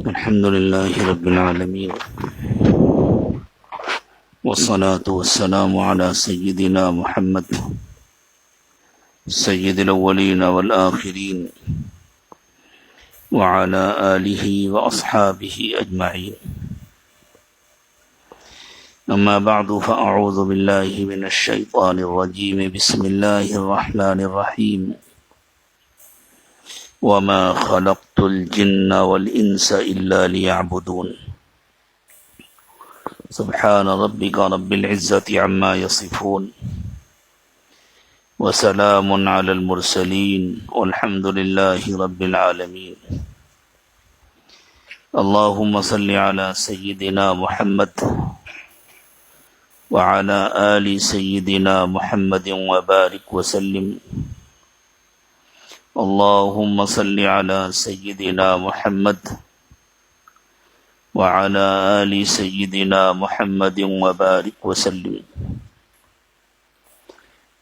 الحمد لله رب العالمين، والصلاة والسلام على سيدنا محمد سيد الأولين والآخرين وعلى آله وأصحابه أجمعين. أما بعد فأعوذ بالله من الشيطان الرجيم. بسم الله الرحمن الرحيم. وما خلقت الجن والإنس إلا ليعبدون. سبحان ربك رب العزة عما يصفون، وسلام على المرسلين، والحمد لله رب العالمين. اللهم صل على سيدنا محمد وعلى آل سيدنا محمد وبارك وسلم. اللهم صل على سيدنا محمد وعلى آل سيدنا محمد وبارك وسلم.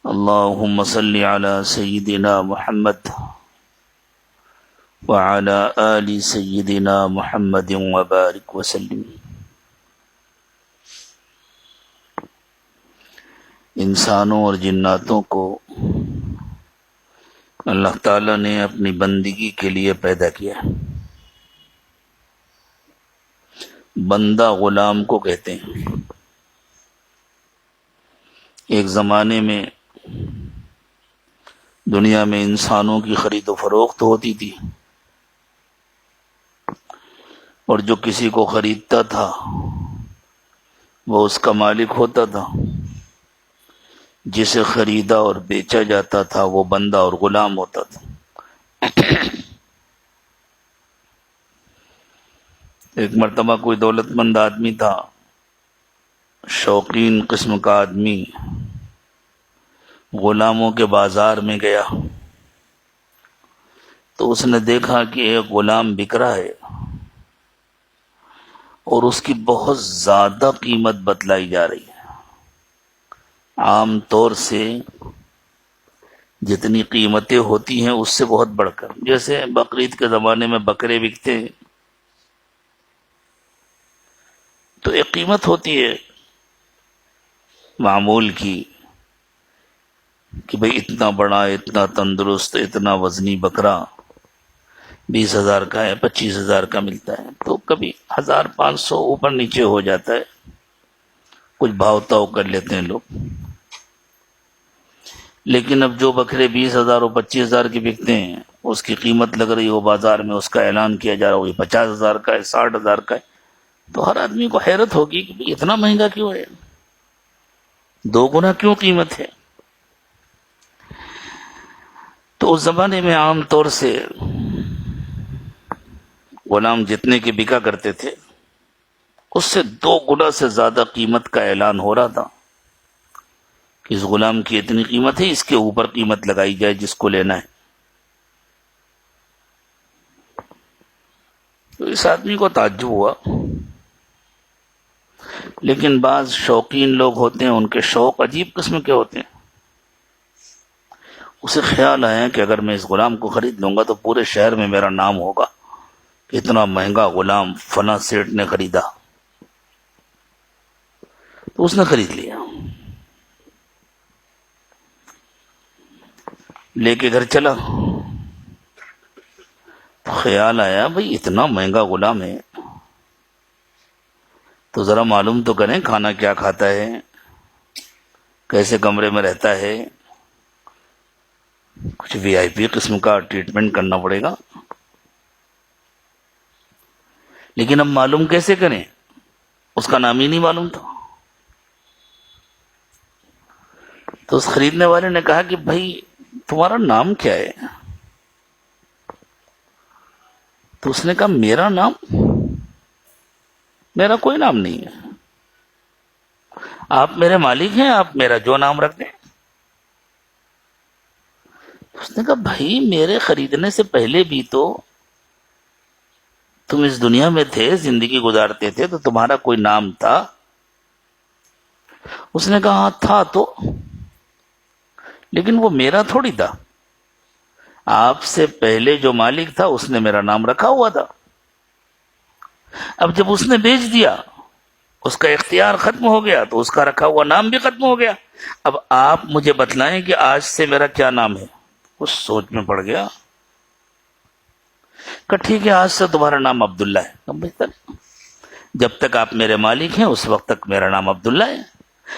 اللهم صل على سيدنا محمد وعلى آل سيدنا محمد وبارك وسلم. انسانوں اور جناتوں کو اللہ تعالیٰ نے اپنی بندگی کے لیے پیدا کیا. بندہ غلام کو کہتے ہیں. ایک زمانے میں دنیا میں انسانوں کی خرید و فروخت ہوتی تھی، اور جو کسی کو خریدتا تھا وہ اس کا مالک ہوتا تھا، جسے خریدا اور بیچا جاتا تھا وہ بندہ اور غلام ہوتا تھا. ایک مرتبہ کوئی دولت مند آدمی تھا، شوقین قسم کا آدمی، غلاموں کے بازار میں گیا تو اس نے دیکھا کہ ایک غلام بک رہا ہے اور اس کی بہت زیادہ قیمت بتلائی جا رہی ہے. عام طور سے جتنی قیمتیں ہوتی ہیں اس سے بہت بڑھ کر، جیسے بقرعید کے زمانے میں بکرے بکتے ہیں تو ایک قیمت ہوتی ہے معمول کی کہ بھئی اتنا بڑا، اتنا تندرست، اتنا وزنی بکرا 20,000 کا ہے، 25,000 کا ملتا ہے. تو کبھی 1,500 اوپر نیچے ہو جاتا ہے، کچھ بھاؤ تاؤ کر لیتے ہیں لوگ. لیکن اب جو بکرے 20,000 اور 25,000 کے بکتے ہیں اس کی قیمت لگ رہی ہو بازار میں، اس کا اعلان کیا جا رہا ہو یہ 50,000 کا ہے، 60,000 کا ہے، تو ہر آدمی کو حیرت ہوگی کہ اتنا مہنگا کیوں ہے، 2 گنا کیوں قیمت ہے. تو اس زمانے میں عام طور سے غلام جتنے کے بکا کرتے تھے اس سے 2 گنا سے زیادہ قیمت کا اعلان ہو رہا تھا کہ اس غلام کی اتنی قیمت ہے، اس کے اوپر قیمت لگائی جائے جس کو لینا ہے. تو اس آدمی کو تعجب ہوا. لیکن بعض شوقین لوگ ہوتے ہیں، ان کے شوق عجیب قسم کے ہوتے ہیں. اسے خیال آیا کہ اگر میں اس غلام کو خرید لوں گا تو پورے شہر میں میرا نام ہوگا کہ اتنا مہنگا غلام فلاں سیٹ نے خریدا. تو اس نے خرید لیا، لے کے گھر چلا. تو خیال آیا بھئی اتنا مہنگا غلام ہے تو ذرا معلوم تو کریں کھانا کیا کھاتا ہے، کیسے کمرے میں رہتا ہے، کچھ وی آئی پی قسم کا ٹریٹمنٹ کرنا پڑے گا. لیکن اب معلوم کیسے کریں، اس کا نام ہی نہیں معلوم تھا. تو اس خریدنے والے نے کہا کہ بھائی تمہارا نام کیا ہے؟ تو اس نے کہا میرا نام، میرا کوئی نام نہیں ہے، آپ میرے مالک ہیں، آپ میرا جو نام رکھ دیں. اس نے کہا بھائی میرے خریدنے سے پہلے بھی تو تم اس دنیا میں تھے، زندگی گزارتے تھے، تو تمہارا کوئی نام تھا؟ اس نے کہا ہاں تھا تو، لیکن وہ میرا تھوڑی تھا، آپ سے پہلے جو مالک تھا اس نے میرا نام رکھا ہوا تھا. اب جب اس نے بیچ دیا، اس کا اختیار ختم ہو گیا، تو اس کا رکھا ہوا نام بھی ختم ہو گیا۔ اب آپ مجھے بتلائیں کہ آج سے میرا کیا نام ہے؟ اس سوچ میں پڑ گیا کہ ٹھیک ہے، آج سے تمہارا نام عبداللہ ہے۔ اب بہتر، جب تک آپ میرے مالک ہیں اس وقت تک میرا نام عبداللہ ہے۔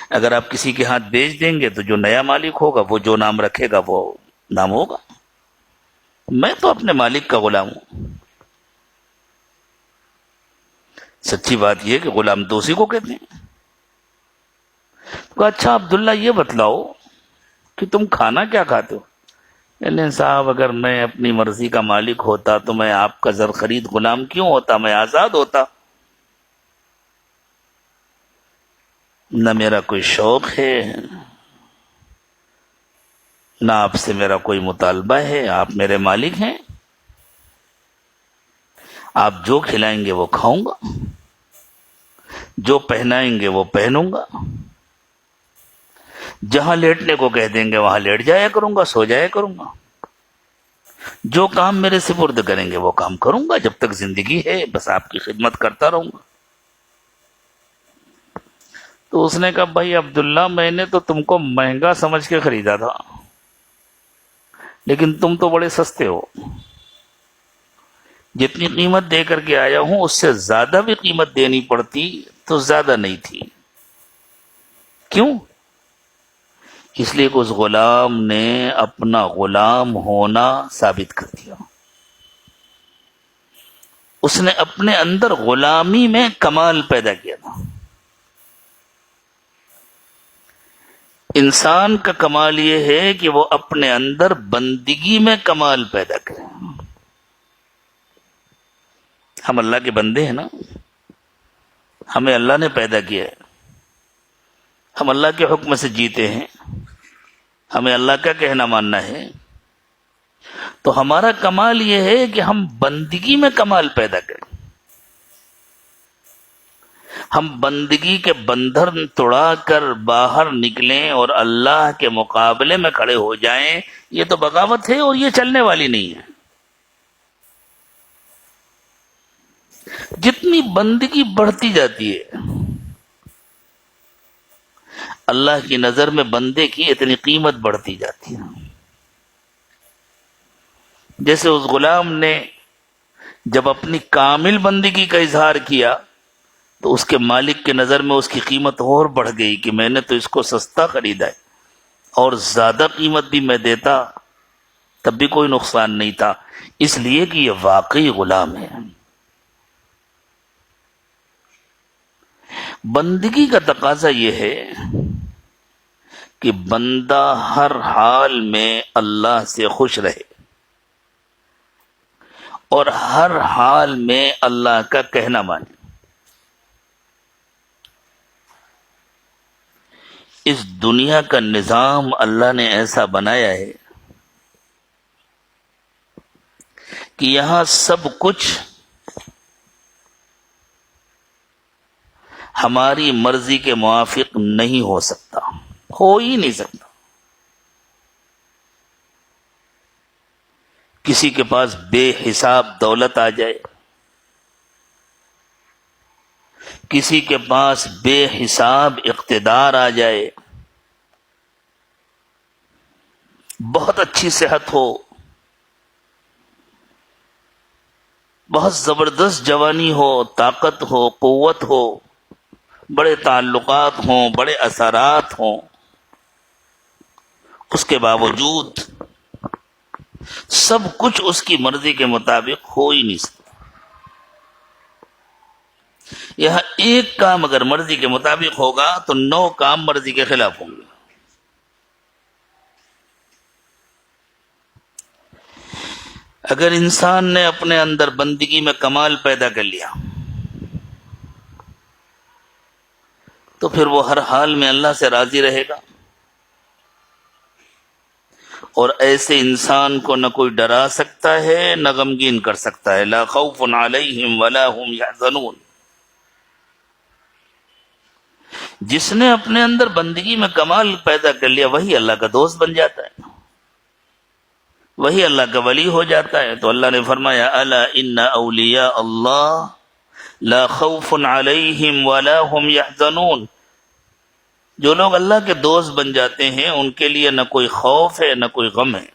اگر آپ کسی کے ہاتھ بیچ دیں گے تو جو نیا مالک ہوگا وہ جو نام رکھے گا وہ نام ہوگا۔ میں تو اپنے مالک کا غلام ہوں۔ سچی بات یہ کہ غلام تو اسی کو کہتے ہیں۔ تو اچھا عبداللہ یہ بتلاؤ کہ تم کھانا کیا کھاتے ہو؟ نہیں صاحب، اگر میں اپنی مرضی کا مالک ہوتا تو میں آپ کا زر خرید غلام کیوں ہوتا؟ میں آزاد ہوتا۔ نہ میرا کوئی شوق ہے، نہ آپ سے میرا کوئی مطالبہ ہے، آپ میرے مالک ہیں۔ آپ جو کھلائیں گے وہ کھاؤں گا، جو پہنائیں گے وہ پہنوں گا، جہاں لیٹنے کو کہہ دیں گے وہاں لیٹ جایا کروں گا، سو جایا کروں گا، جو کام میرے سپرد کریں گے وہ کام کروں گا، جب تک زندگی ہے بس آپ کی خدمت کرتا رہوں گا۔ تو اس نے کہا بھائی عبداللہ، میں نے تو تم کو مہنگا سمجھ کے خریدا تھا، لیکن تم تو بڑے سستے ہو۔ جتنی قیمت دے کر کے آیا ہوں اس سے زیادہ بھی قیمت دینی پڑتی تو زیادہ نہیں تھی۔ کیوں؟ اس لیے کہ اس غلام نے اپنا غلام ہونا ثابت کر دیا۔ اس نے اپنے اندر غلامی میں کمال پیدا کیا تھا۔ انسان کا کمال یہ ہے کہ وہ اپنے اندر بندگی میں کمال پیدا کرے۔ ہم اللہ کے بندے ہیں نا، ہمیں اللہ نے پیدا کیا ہے، ہم اللہ کے حکم سے جیتے ہیں، ہمیں اللہ کا کہنا ماننا ہے۔ تو ہمارا کمال یہ ہے کہ ہم بندگی میں کمال پیدا کریں، ہم بندگی کے بندھن توڑا کر باہر نکلیں اور اللہ کے مقابلے میں کھڑے ہو جائیں۔ یہ تو بغاوت ہے اور یہ چلنے والی نہیں ہے۔ جتنی بندگی بڑھتی جاتی ہے، اللہ کی نظر میں بندے کی اتنی قیمت بڑھتی جاتی ہے۔ جیسے اس غلام نے جب اپنی کامل بندگی کا اظہار کیا تو اس کے مالک کے نظر میں اس کی قیمت اور بڑھ گئی کہ میں نے تو اس کو سستا خریدا ہے، اور زیادہ قیمت بھی میں دیتا تب بھی کوئی نقصان نہیں تھا، اس لیے کہ یہ واقعی غلام ہے۔ بندگی کا تقاضا یہ ہے کہ بندہ ہر حال میں اللہ سے خوش رہے اور ہر حال میں اللہ کا کہنا مانے۔ اس دنیا کا نظام اللہ نے ایسا بنایا ہے کہ یہاں سب کچھ ہماری مرضی کے موافق نہیں ہو سکتا، ہو ہی نہیں سکتا۔ کسی کے پاس بے حساب دولت آ جائے، کسی کے پاس بے حساب اقتدار آ جائے، بہت اچھی صحت ہو، بہت زبردست جوانی ہو، طاقت ہو، قوت ہو، بڑے تعلقات ہوں، بڑے اثرات ہوں، اس کے باوجود سب کچھ اس کی مرضی کے مطابق ہو ہی نہیں سکتا۔ یہاں ایک کام اگر مرضی کے مطابق ہوگا تو 9 کام مرضی کے خلاف ہوں گے۔ اگر انسان نے اپنے اندر بندگی میں کمال پیدا کر لیا تو پھر وہ ہر حال میں اللہ سے راضی رہے گا، اور ایسے انسان کو نہ کوئی ڈرا سکتا ہے نہ غمگین کر سکتا ہے۔ لا خوف علیہم ولا هم يحزنون۔ جس نے اپنے اندر بندگی میں کمال پیدا کر لیا وہی اللہ کا دوست بن جاتا ہے، وہی اللہ کا ولی ہو جاتا ہے۔ تو اللہ نے فرمایا الا ان اولیاء اللہ لا خوف علیہم ولا هم يحزنون. جو لوگ اللہ کے دوست بن جاتے ہیں ان کے لیے نہ کوئی خوف ہے نہ کوئی غم ہے.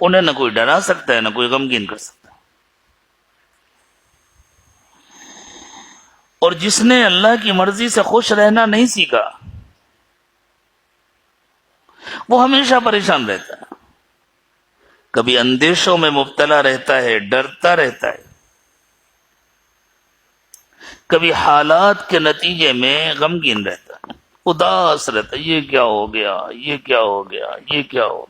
انہیں نہ کوئی ڈرا سکتا ہے نہ کوئی غمگین کر سکتا ہے. اور جس نے اللہ کی مرضی سے خوش رہنا نہیں سیکھا وہ ہمیشہ پریشان رہتا ہے، کبھی اندیشوں میں مبتلا رہتا ہے، ڈرتا رہتا ہے، کبھی حالات کے نتیجے میں غمگین رہتا ہے، اداس رہتا ہے، یہ کیا ہو گیا، یہ کیا ہو گیا، یہ کیا ہو گیا.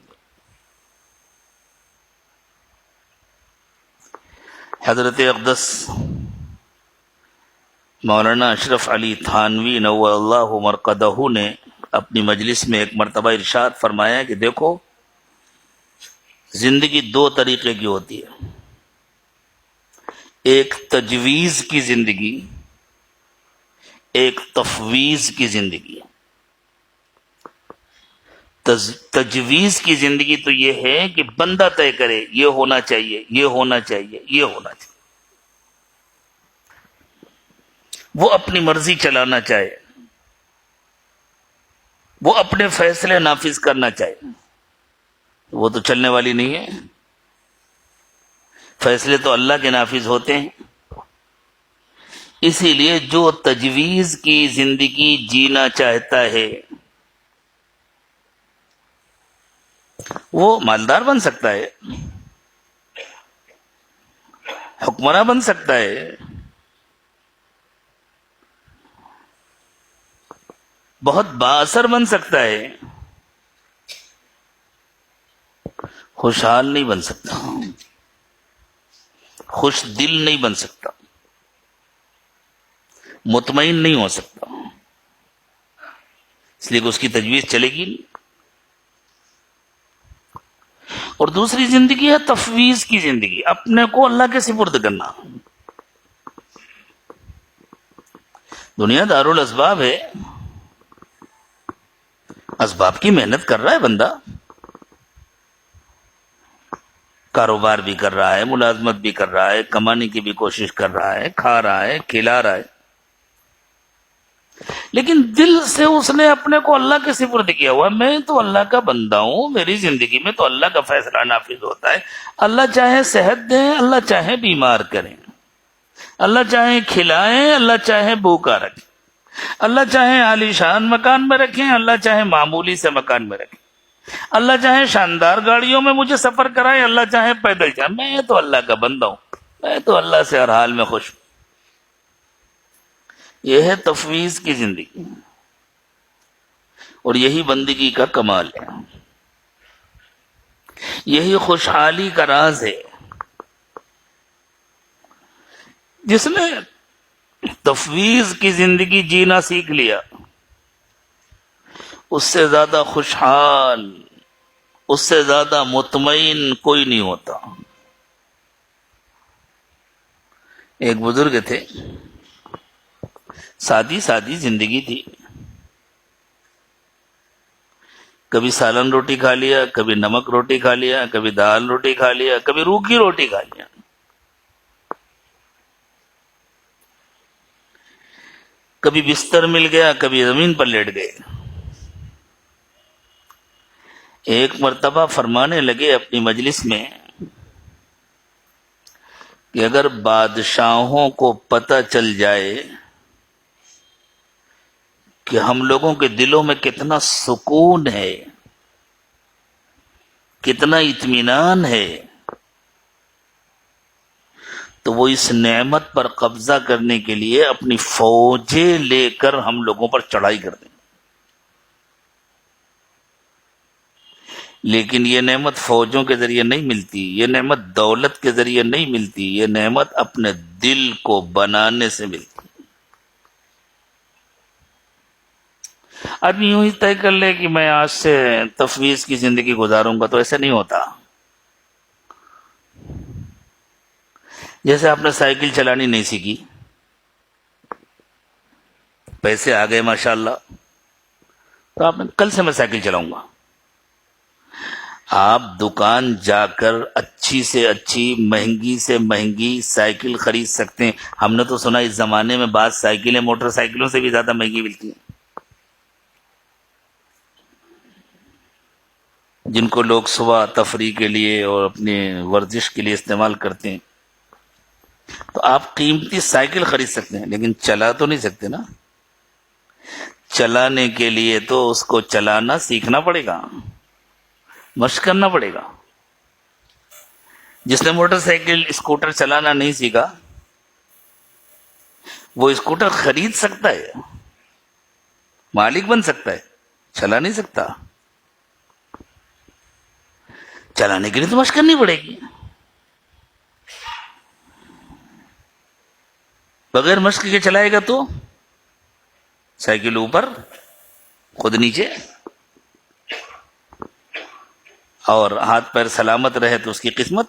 حضرت اقدس مولانا اشرف علی تھانوی نور اللہ مرقدہ نے اپنی مجلس میں ایک مرتبہ ارشاد فرمایا کہ دیکھو، زندگی دو طریقے کی ہوتی ہے، ایک تجویز کی زندگی، ایک تفویض کی زندگی. تجویز کی زندگی تو یہ ہے کہ بندہ طے کرے یہ ہونا چاہیے، یہ ہونا چاہیے، یہ ہونا چاہیے، وہ اپنی مرضی چلانا چاہے، وہ اپنے فیصلے نافذ کرنا چاہے. وہ تو چلنے والی نہیں ہے. فیصلے تو اللہ کے نافذ ہوتے ہیں. اسی لیے جو تجویز کی زندگی جینا چاہتا ہے وہ مالدار بن سکتا ہے، حکمراں بن سکتا ہے، بہت بااثر بن سکتا ہے، خوشحال نہیں بن سکتا، خوش دل نہیں بن سکتا، مطمئن نہیں ہو سکتا، اس لیے کہ اس کی تجویز چلے گی نہیں. اور دوسری زندگی ہے تفویض کی زندگی، اپنے کو اللہ کے سپرد کرنا. دنیا دارالاسباب ہے، اسباب کی محنت کر رہا ہے بندہ، کاروبار بھی کر رہا ہے، ملازمت بھی کر رہا ہے، کمانے کی بھی کوشش کر رہا ہے، کھا رہا ہے، کھلا رہا ہے، لیکن دل سے اس نے اپنے کو اللہ کے سپرد کیا ہوا. میں تو اللہ کا بندہ ہوں، میری زندگی میں تو اللہ کا فیصلہ نافذ ہوتا ہے. اللہ چاہے صحت دیں، اللہ چاہے بیمار کریں، اللہ چاہے کھلائیں، اللہ چاہے بھوکا رکھیں، اللہ چاہے عالی شان مکان میں رکھیں، اللہ چاہے معمولی سے مکان میں رکھیں، اللہ چاہے شاندار گاڑیوں میں مجھے سفر کرائے، اللہ چاہے پیدل جائے. میں تو اللہ کا بندہ ہوں، میں تو اللہ سے ہر حال میں خوش ہوں. یہ ہے تفویض کی زندگی، اور یہی بندگی کا کمال ہے، یہی خوشحالی کا راز ہے. جس نے تفویض کی زندگی جینا سیکھ لیا اس سے زیادہ خوشحال، اس سے زیادہ مطمئن کوئی نہیں ہوتا. ایک بزرگ تھے، سادی سادی زندگی تھی، کبھی سالن روٹی کھا لیا، کبھی نمک روٹی کھا لیا، کبھی دال روٹی کھا لیا، کبھی روکھی روٹی کھا لیا. کبھی بستر مل گیا، کبھی زمین پر لیٹ گئے. ایک مرتبہ فرمانے لگے اپنی مجلس میں کہ اگر بادشاہوں کو پتہ چل جائے کہ ہم لوگوں کے دلوں میں کتنا سکون ہے، کتنا اطمینان ہے، تو وہ اس نعمت پر قبضہ کرنے کے لیے اپنی فوجیں لے کر ہم لوگوں پر چڑھائی کر دیں. لیکن یہ نعمت فوجوں کے ذریعے نہیں ملتی، یہ نعمت دولت کے ذریعے نہیں ملتی، یہ نعمت اپنے دل کو بنانے سے ملتی. آدمی یوں ہی طے کر لے کہ میں آج سے تفویض کی زندگی گزاروں گا، تو ایسا نہیں ہوتا. جیسے آپ نے سائیکل چلانی نہیں سیکھی، پیسے آ گئے ماشاءاللہ، تو آپ نے کل سے میں سائیکل چلاؤں گا. آپ دکان جا کر اچھی سے اچھی مہنگی سے مہنگی سائیکل خرید سکتے ہیں. ہم نے تو سنا اس زمانے میں بعض سائیکلیں موٹر سائیکلوں سے بھی زیادہ مہنگی ملتی ہیں، جن کو لوگ صبح تفریح کے لیے اور اپنے ورزش کے لیے استعمال کرتے ہیں. تو آپ قیمتی سائیکل خرید سکتے ہیں لیکن چلا تو نہیں سکتے نا. چلانے کے لیے تو اس کو چلانا سیکھنا پڑے گا، مشق کرنا پڑے گا. جس نے موٹر سائیکل اسکوٹر چلانا نہیں سیکھا وہ اسکوٹر خرید سکتا ہے، مالک بن سکتا ہے، چلا نہیں سکتا. چلانے کے لیے تو مشق کرنی پڑے گی. بغیر مشق کے چلائے گا تو سائیکل اوپر خود نیچے، اور ہاتھ پیر سلامت رہے تو اس کی قسمت.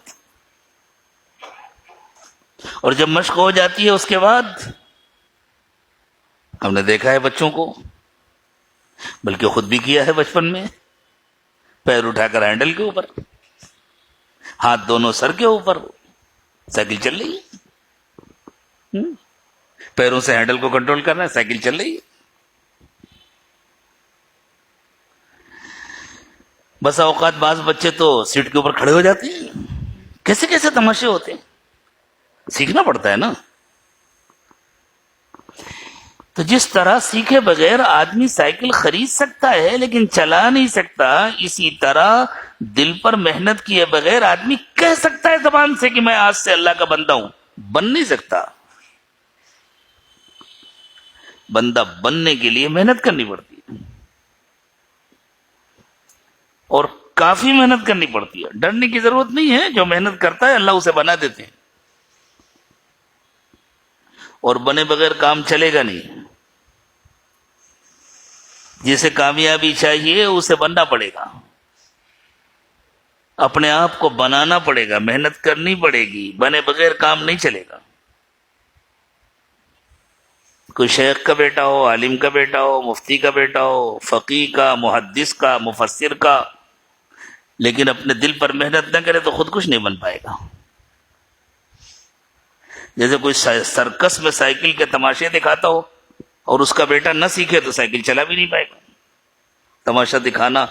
اور جب مشق ہو جاتی ہے اس کے بعد ہم نے دیکھا ہے بچوں کو، بلکہ خود بھی کیا ہے بچپن میں، پیر اٹھا کر ہینڈل کے اوپر، ہاتھ دونوں سر کے اوپر، سائیکل چل رہی ہے. پیروں سے ہینڈل کو کنٹرول کرنا ہے، سائیکل چل رہی ہے. بس اوقات بعض بچے تو سیٹ کے اوپر کھڑے ہو جاتے ہیں. کیسے کیسے تماشے ہوتے ہیں. سیکھنا پڑتا ہے نا. تو جس طرح سیکھے بغیر آدمی سائیکل خرید سکتا ہے لیکن چلا نہیں سکتا، اسی طرح دل پر محنت کیے بغیر آدمی کہہ سکتا ہے زبان سے کہ میں آج سے اللہ کا بندہ ہوں، بن نہیں سکتا. بندہ بننے کے لیے محنت کرنی پڑتی ہے، اور کافی محنت کرنی پڑتی ہے. ڈرنے کی ضرورت نہیں ہے، جو محنت کرتا ہے اللہ اسے بنا دیتے ہیں. اور بنے بغیر کام چلے گا نہیں. جسے کامیابی چاہیے اسے بننا پڑے گا، اپنے آپ کو بنانا پڑے گا، محنت کرنی پڑے گی. بنے بغیر کام نہیں چلے گا. کوئی شیخ کا بیٹا ہو، عالم کا بیٹا ہو، مفتی کا بیٹا ہو، فقیہ کا، محدث کا، مفسر کا، لیکن اپنے دل پر محنت نہ کرے تو خود کچھ نہیں بن پائے گا. جیسے کوئی سرکس میں سائیکل کے تماشے دکھاتا ہو اور اس کا بیٹا نہ سیکھے تو سائیکل چلا بھی نہیں پائے گا. تماشا دکھانا،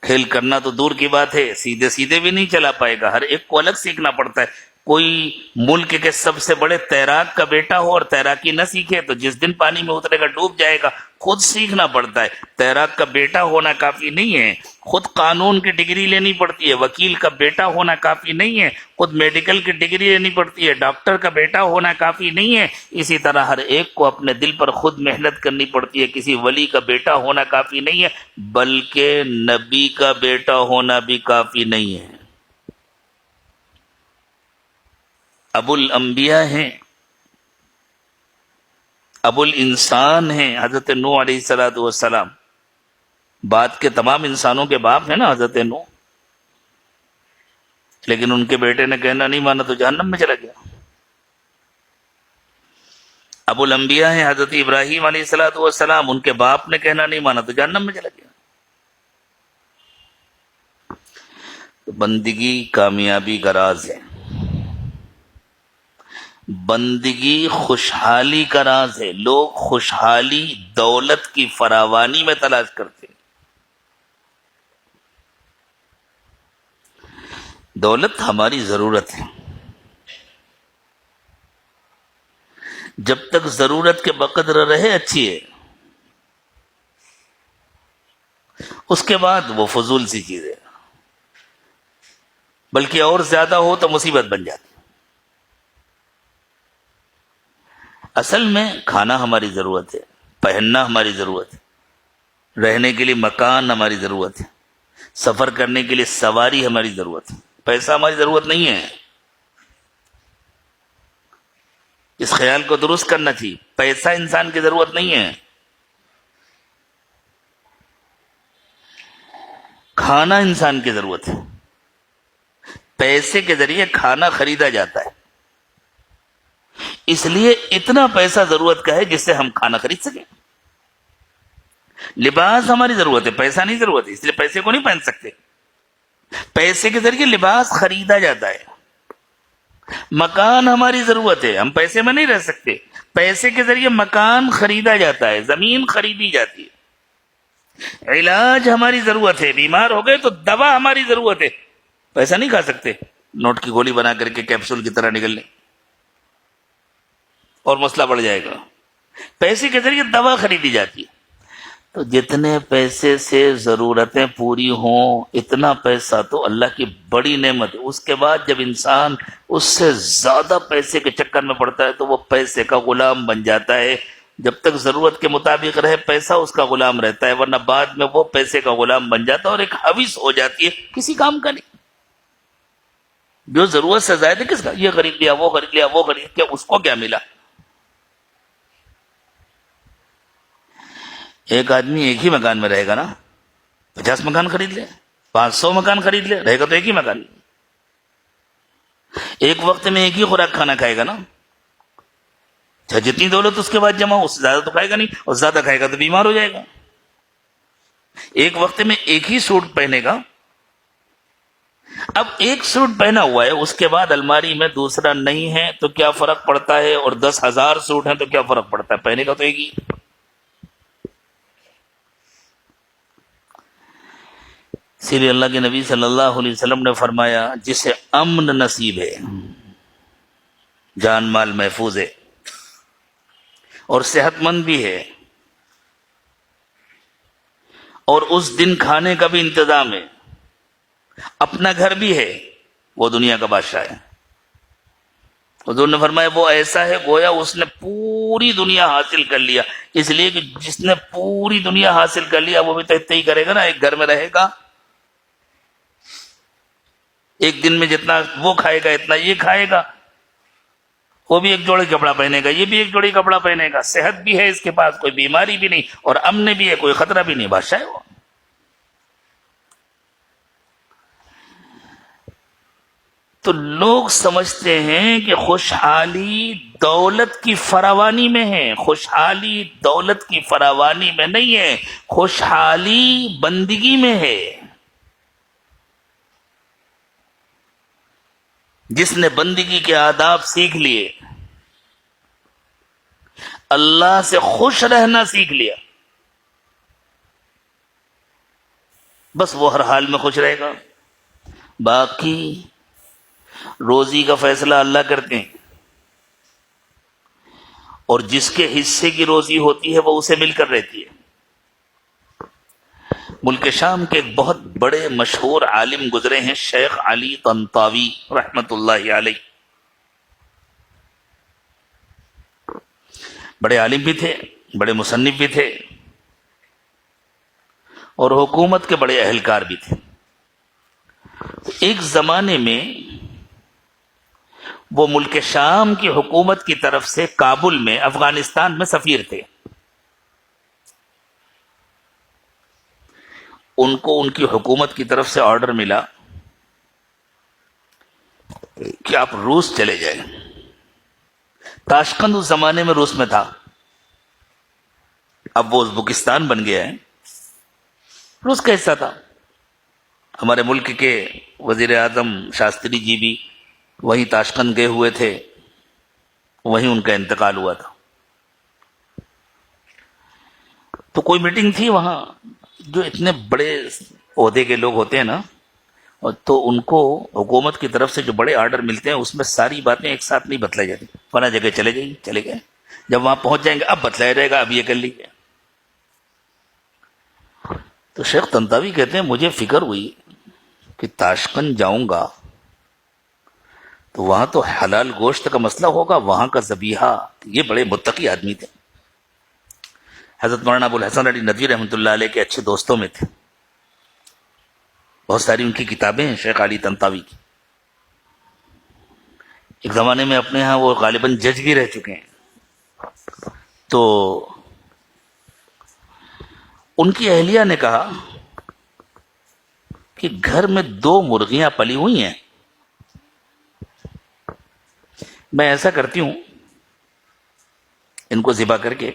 کھیل کرنا تو دور کی بات ہے، سیدھے سیدھے بھی نہیں چلا پائے گا. ہر ایک کو الگ سیکھنا پڑتا ہے. کوئی ملک کے سب سے بڑے تیراک کا بیٹا ہو اور تیراکی نہ سیکھے تو جس دن پانی میں اترے گا ڈوب جائے گا. خود سیکھنا پڑتا ہے. تیراک کا بیٹا ہونا کافی نہیں ہے، خود قانون کی ڈگری لینی پڑتی ہے. وکیل کا بیٹا ہونا کافی نہیں ہے، خود میڈیکل کی ڈگری لینی پڑتی ہے. ڈاکٹر کا بیٹا ہونا کافی نہیں ہے. اسی طرح ہر ایک کو اپنے دل پر خود محنت کرنی پڑتی ہے. کسی ولی کا بیٹا ہونا کافی نہیں ہے، بلکہ نبی کا بیٹا ہونا بھی کافی نہیں ہے. ابو الانبیاء ہیں، ابو الانسان ہیں حضرت نوح علیہ الصلوۃ والسلام. بعد کے تمام انسانوں کے باپ ہیں نا حضرت نوح، لیکن ان کے بیٹے نے کہنا نہیں مانا تو جہنم میں چلا گیا. ابو الانبیاء ہیں حضرت ابراہیم علیہ الصلوۃ والسلام، ان کے باپ نے کہنا نہیں مانا تو جہنم میں چلا گیا. تو بندگی کامیابی کا راز ہے، بندگی خوشحالی کا راز ہے. لوگ خوشحالی دولت کی فراوانی میں تلاش کرتے ہیں. دولت ہماری ضرورت ہے، جب تک ضرورت کے بقدر رہے اچھی ہے، اس کے بعد وہ فضول سی چیز ہے، بلکہ اور زیادہ ہو تو مصیبت بن جاتی. اصل میں کھانا ہماری ضرورت ہے، پہننا ہماری ضرورت ہے، رہنے کے لیے مکان ہماری ضرورت ہے، سفر کرنے کے لیے سواری ہماری ضرورت ہے. پیسہ ہماری ضرورت نہیں ہے. اس خیال کو درست کرنا چاہیے. پیسہ انسان کی ضرورت نہیں ہے، کھانا انسان کی ضرورت ہے. پیسے کے ذریعے کھانا خریدا جاتا ہے، اس لیے اتنا پیسہ ضرورت کا ہے جس سے ہم کھانا خرید سکیں. لباس ہماری ضرورت ہے، پیسہ نہیں ضرورت ہے، اس لیے پیسے کو نہیں پہن سکتے. پیسے کے ذریعے لباس خریدا جاتا ہے، مکان ہماری ضرورت ہے، ہم پیسے میں نہیں رہ سکتے، پیسے کے ذریعے مکان خریدا جاتا ہے، زمین خریدی جاتی ہے، علاج ہماری ضرورت ہے، بیمار ہو گئے تو دوا ہماری ضرورت ہے، پیسہ نہیں کھا سکتے، نوٹ کی گولی بنا کر کے کیپسول کی طرح نکل لیں اور مسئلہ بڑھ جائے گا، پیسے کے ذریعے دوا خریدی جاتی ہے۔ تو جتنے پیسے سے ضرورتیں پوری ہوں اتنا پیسہ تو اللہ کی بڑی نعمت ہے۔ اس کے بعد جب انسان اس سے زیادہ پیسے کے چکر میں پڑتا ہے تو وہ پیسے کا غلام بن جاتا ہے۔ جب تک ضرورت کے مطابق رہے پیسہ اس کا غلام رہتا ہے، ورنہ بعد میں وہ پیسے کا غلام بن جاتا ہے اور ایک حوث ہو جاتی ہے، کسی کام کا نہیں۔ جو ضرورت سے زائد ہے کس کا، یہ خرید لیا وہ خرید لیا وہ خرید لیا، اس کو کیا ملا؟ ایک آدمی ایک ہی مکان میں رہے گا نا، 50 مکان خرید لے، 500 مکان خرید لے، رہے گا تو ایک ہی مکان، ایک وقت میں ایک ہی خوراک کھانا کھائے گا نا، چاہے جتنی دولت اس کے بعد جمع ہو اس سے زیادہ تو کھائے گا نہیں، اور زیادہ کھائے گا تو بیمار ہو جائے گا۔ ایک وقت میں ایک ہی سوٹ پہنے گا، اب ایک سوٹ پہنا ہوا ہے اس کے بعد الماری میں دوسرا نہیں ہے تو کیا فرق پڑتا ہے، اور 10,000 سوٹ ہیں تو کیا فرق پڑتا ہے، پہنے گا تو ایک ہی۔ اسی لیے اللہ کے نبی صلی اللہ علیہ وسلم نے فرمایا جسے امن نصیب ہے، جان مال محفوظ ہے اور صحت مند بھی ہے اور اس دن کھانے کا بھی انتظام ہے، اپنا گھر بھی ہے، وہ دنیا کا بادشاہ ہے۔ حضور نے فرمایا وہ ایسا ہے گویا اس نے پوری دنیا حاصل کر لیا، اس لیے کہ جس نے پوری دنیا حاصل کر لیا وہ بھی تو اتنا ہی کرے گا نا، ایک گھر میں رہے گا، ایک دن میں جتنا وہ کھائے گا اتنا یہ کھائے گا، وہ بھی ایک جوڑی کپڑا پہنے گا، یہ بھی ایک جوڑی کپڑا پہنے گا، صحت بھی ہے اس کے پاس، کوئی بیماری بھی نہیں اور امن بھی ہے، کوئی خطرہ بھی نہیں، بادشاہ ہے وہ۔ تو لوگ سمجھتے ہیں کہ خوشحالی دولت کی فراوانی میں ہے، خوشحالی دولت کی فراوانی میں نہیں ہے، خوشحالی بندگی میں ہے۔ جس نے بندگی کے آداب سیکھ لیے، اللہ سے خوش رہنا سیکھ لیا، بس وہ ہر حال میں خوش رہے گا۔ باقی روزی کا فیصلہ اللہ کرتے ہیں، اور جس کے حصے کی روزی ہوتی ہے وہ اسے مل کر رہتی ہے۔ ملک شام کے ایک بہت بڑے مشہور عالم گزرے ہیں، شیخ علی طنطاوی رحمت اللہ علیہ، بڑے عالم بھی تھے، بڑے مصنف بھی تھے اور حکومت کے بڑے اہلکار بھی تھے۔ ایک زمانے میں وہ ملک شام کی حکومت کی طرف سے کابل میں افغانستان میں سفیر تھے۔ ان کو ان کی حکومت کی طرف سے آرڈر ملا کہ آپ روس چلے جائیں۔ تاشقند اس زمانے میں روس میں تھا، اب وہ ازبکستان بن گیا ہے، روس کا حصہ تھا۔ ہمارے ملک کے وزیر اعظم شاستری جی بھی وہیں تاشقند گئے ہوئے تھے، وہیں ان کا انتقال ہوا تھا۔ تو کوئی میٹنگ تھی وہاں، جو اتنے بڑے عہدے کے لوگ ہوتے ہیں نا، اور تو ان کو حکومت کی طرف سے جو بڑے آرڈر ملتے ہیں اس میں ساری باتیں ایک ساتھ نہیں بتلائی جاتی، فلاں جگہ چلے جائیں، چلے گئے، جب وہاں پہنچ جائیں گے اب بتلایا جائے گا، اب یہ کر لیجیے۔ تو شیخ طنطاوی کہتے ہیں مجھے فکر ہوئی کہ تاشقند جاؤں گا تو وہاں تو حلال گوشت کا مسئلہ ہوگا، وہاں کا ذبیحہ، یہ بڑے متقی آدمی تھے، حضرت مولانا ابو الحسن علی ندوی رحمۃ اللہ علیہ کے اچھے دوستوں میں تھے، بہت ساری ان کی کتابیں ہیں شیخ علی طنطاوی کی۔ ایک زمانے میں اپنے ہاں وہ غالباً جج بھی رہ چکے ہیں۔ تو ان کی اہلیہ نے کہا کہ گھر میں 2 مرغیاں پلی ہوئی ہیں، میں ایسا کرتی ہوں ان کو ذبح کر کے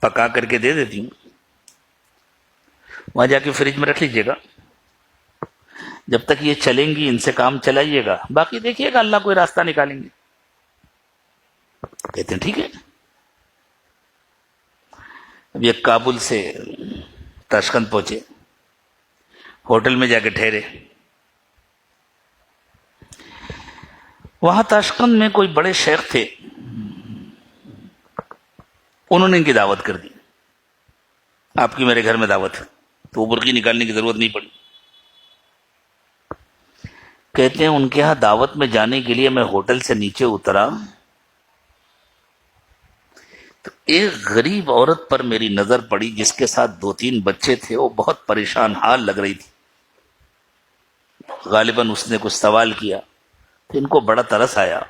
پکا کر کے دے دیتی ہوں، وہاں جا کے فریج میں رکھ لیجئے گا، جب تک یہ چلیں گی ان سے کام چلائیے گا، باقی دیکھیے گا اللہ کوئی راستہ نکالیں گے۔ کہتے ہیں ٹھیک ہے۔ اب یہ کابل سے تاشقند پہنچے، ہوٹل میں جا کے ٹھہرے۔ وہاں تاشقند میں کوئی بڑے شیخ تھے، انہوں نے ان کی دعوت کر دی، آپ کی میرے گھر میں دعوت ہے، تو برقی نکالنے کی ضرورت نہیں پڑی۔ کہتے ہیں ان کے ہاں دعوت میں جانے کے لیے میں ہوٹل سے نیچے اترا تو ایک غریب عورت پر میری نظر پڑی جس کے ساتھ 2-3 بچے تھے، وہ بہت پریشان حال لگ رہی تھی۔ غالباً اس نے کچھ سوال کیا تو ان کو بڑا ترس آیا،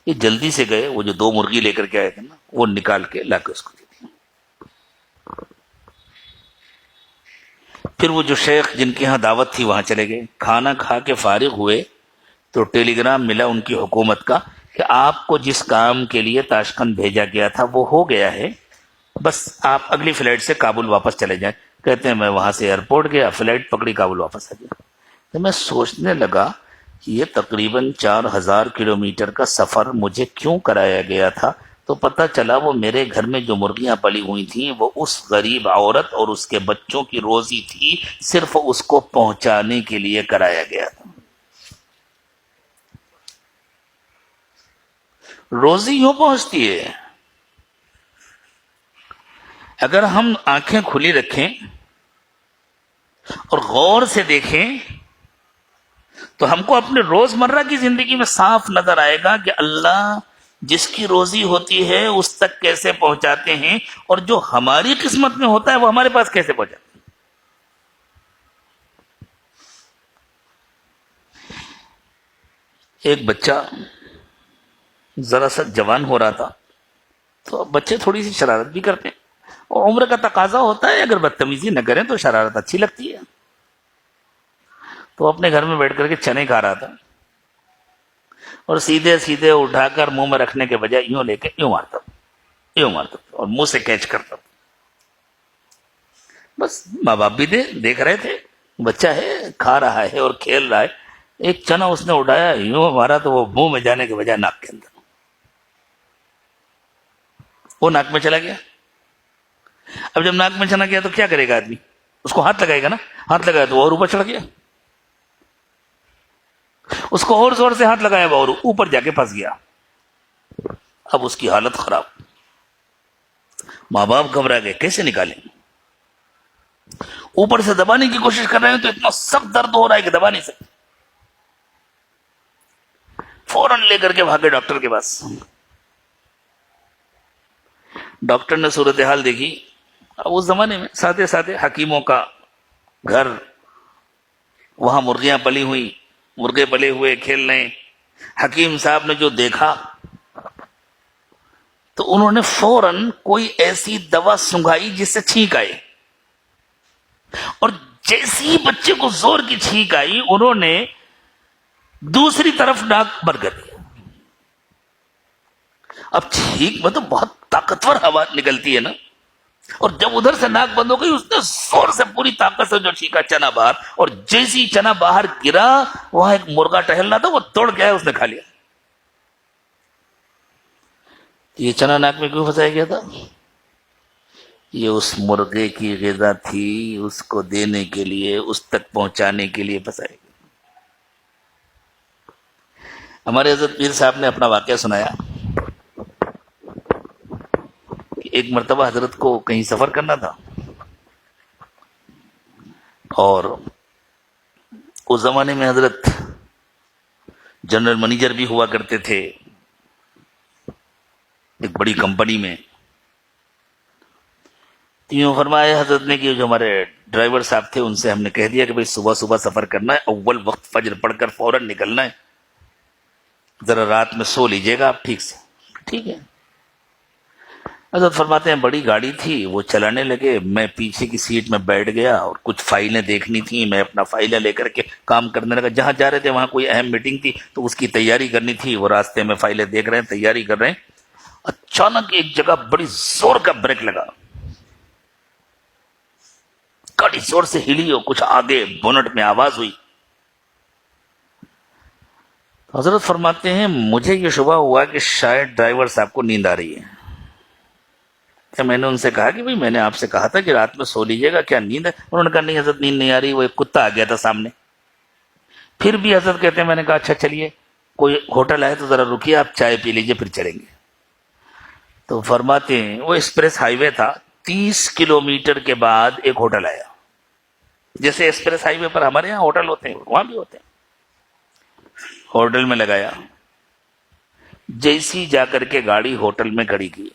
یہ جلدی سے گئے، وہ جو 2 مرغی لے کر کے آئے تھے نا، وہ نکال کے لا کے اس کو دے دی۔ پھر وہ جو شیخ جن کے ہاں دعوت تھی وہاں چلے گئے، کھانا کھا کے فارغ ہوئے تو ٹیلی گرام ملا ان کی حکومت کا کہ آپ کو جس کام کے لیے تاشقند بھیجا گیا تھا وہ ہو گیا ہے، بس آپ اگلی فلائٹ سے کابل واپس چلے جائیں۔ کہتے ہیں میں وہاں سے ایئرپورٹ گیا، فلائٹ پکڑی، کابل واپس آ گیا۔ تو میں سوچنے لگا یہ تقریباً 4000 کلومیٹر کا سفر مجھے کیوں کرایا گیا تھا، تو پتہ چلا وہ میرے گھر میں جو مرغیاں پلی ہوئی تھیں وہ اس غریب عورت اور اس کے بچوں کی روزی تھی، صرف اس کو پہنچانے کے لیے کرایا گیا تھا۔ روزی یوں پہنچتی ہے، اگر ہم آنکھیں کھلی رکھیں اور غور سے دیکھیں تو ہم کو اپنے روزمرہ کی زندگی میں صاف نظر آئے گا کہ اللہ جس کی روزی ہوتی ہے اس تک کیسے پہنچاتے ہیں، اور جو ہماری قسمت میں ہوتا ہے وہ ہمارے پاس کیسے پہنچاتے ہیں۔ ایک بچہ ذرا سا جوان ہو رہا تھا، تو بچے تھوڑی سی شرارت بھی کرتے ہیں، اور عمر کا تقاضا ہوتا ہے اگر بدتمیزی نہ کریں تو شرارت اچھی لگتی ہے۔ تو اپنے گھر میں بیٹھ کر کے چنے کھا رہا تھا، اور سیدھے سیدھے اٹھا کر منہ میں رکھنے کے بجائے یوں لے کے یوں مارتا اور منہ سے کیچ کرتا۔ بس ماں باپ بھی دیکھ رہے تھے، بچہ ہے کھا رہا ہے اور کھیل رہا ہے، ایک چنا اس نے اٹھایا یوں مارا تو وہ منہ میں جانے کے بجائے ناک کے اندر، وہ ناک میں چلا گیا۔ اب جب ناک میں چلا گیا تو کیا کرے گا آدمی؟ اس کو ہاتھ لگائے گا نا، ہاتھ لگایا تو اور اوپر چڑھ گیا، اس کو اور زور سے ہاتھ لگایا اور اوپر جا کے پھنس گیا۔ اب اس کی حالت خراب، ماں باپ گھبرا گئے کیسے نکالیں، اوپر سے دبانے کی کوشش کر رہے ہیں تو اتنا سخت درد ہو رہا ہے کہ دبا نہیں سکتے، فوراً لے کر کے بھاگے ڈاکٹر کے پاس۔ ڈاکٹر نے صورتحال دیکھی، اب اس زمانے میں ساتھ ساتھ حکیموں کا گھر، وہاں مرغیاں پلی ہوئی، مرغے پلے ہوئے کھیل رہے، حکیم صاحب نے جو دیکھا تو انہوں نے فوراً کوئی ایسی دوا سنگھائی جس سے چھینک آئے، اور جیسی بچے کو زور کی چھینک آئی انہوں نے دوسری طرف ناک بند کر دیا۔ اب چھینک میں تو بہت طاقتور ہوا نکلتی ہے نا، اور جب ادھر سے ناک بند ہو گئی اس نے زور سے پوری طاقت سے جو چھینکا چنا باہر، اور جیسی چنا باہر گرا وہاں ایک مرغا ٹہل رہا تھا، وہ دوڑ گیا، اس نے کھا لیا۔ یہ چنا ناک میں کیوں پھنسایا گیا تھا؟ یہ اس مرغے کی غذا تھی، اس کو دینے کے لیے، اس تک پہنچانے کے لیے پھنسایا گیا۔ ہمارے حضرت پیر صاحب نے اپنا واقعہ سنایا کہ ایک مرتبہ حضرت کو کہیں سفر کرنا تھا، اور اس زمانے میں حضرت جنرل منیجر بھی ہوا کرتے تھے ایک بڑی کمپنی میں۔ تو یوں فرمایا حضرت نے کہ جو ہمارے ڈرائیور صاحب تھے ان سے ہم نے کہہ دیا کہ بھئی صبح صبح سفر کرنا ہے، اول وقت فجر پڑھ کر فوراً نکلنا ہے، ذرا رات میں سو لیجئے گا آپ ٹھیک سے۔ ٹھیک ہے، حضرت فرماتے ہیں بڑی گاڑی تھی، وہ چلانے لگے، میں پیچھے کی سیٹ میں بیٹھ گیا اور کچھ فائلیں دیکھنی تھیں، میں اپنا فائلیں لے کر کے کام کرنے لگا۔ جہاں جا رہے تھے وہاں کوئی اہم میٹنگ تھی تو اس کی تیاری کرنی تھی، وہ راستے میں فائلیں دیکھ رہے ہیں، تیاری کر رہے ہیں۔ اچانک ایک جگہ بڑی زور کا بریک لگا، اس زور سے ہلی اور کچھ آگے بونٹ میں آواز ہوئی. حضرت فرماتے ہیں مجھے یہ شبہ ہوا کہ شاید ڈرائیور صاحب کو نیند آ رہی ہے. کیا میں نے ان سے کہا کہ بھئی میں نے آپ سے کہا تھا کہ رات میں سو لیجیے گا, کیا نیند ہے؟ انہوں نے کہا نہیں حضرت نیند نہیں آ رہی, وہ ایک کتا آ گیا تھا سامنے. پھر بھی حضرت کہتے ہیں میں نے کہا اچھا چلیے کوئی ہوٹل آئے تو ذرا رکیے, آپ چائے پی لیجیے پھر چلیں گے. تو فرماتے ہیں وہ ایکسپریس ہائی وے تھا, 30 کلومیٹر کے بعد ایک ہوٹل آیا. جیسے ایکسپریس ہائی وے پر ہمارے یہاں ہوٹل ہوتے ہیں وہاں بھی ہوتے ہیں. ہوٹل میں لگایا, جیسی جا کر کے گاڑی ہوٹل میں کھڑی کی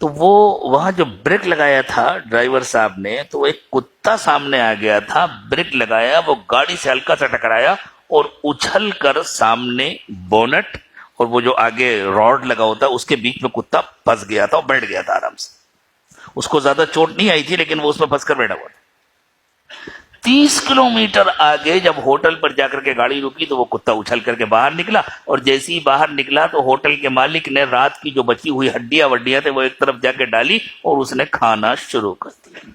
تو وہ وہاں جو بریک لگایا تھا ڈرائیور صاحب نے, تو ایک کتا سامنے آ گیا تھا, بریک لگایا, وہ گاڑی سے ہلکا سا ٹکرایا اور اچھل کر سامنے بونٹ اور وہ جو آگے راڈ لگا ہوتا اس کے بیچ میں کتا پھنس گیا تھا اور بیٹھ گیا تھا آرام سے. اس کو زیادہ چوٹ نہیں آئی تھی لیکن وہ اس میں پھنس کر بیٹھا ہوا تھا. 30 کلومیٹر آگے جب ہوٹل پر جا کر کے گاڑی رکی تو وہ کتا اچھل کر کے باہر نکلا, اور جیسے ہی باہر نکلا تو ہوٹل کے مالک نے رات کی جو بچی ہوئی ہڈیاں وڈیاں تھے وہ ایک طرف جا کے ڈالی اور اس نے کھانا شروع کر دیا.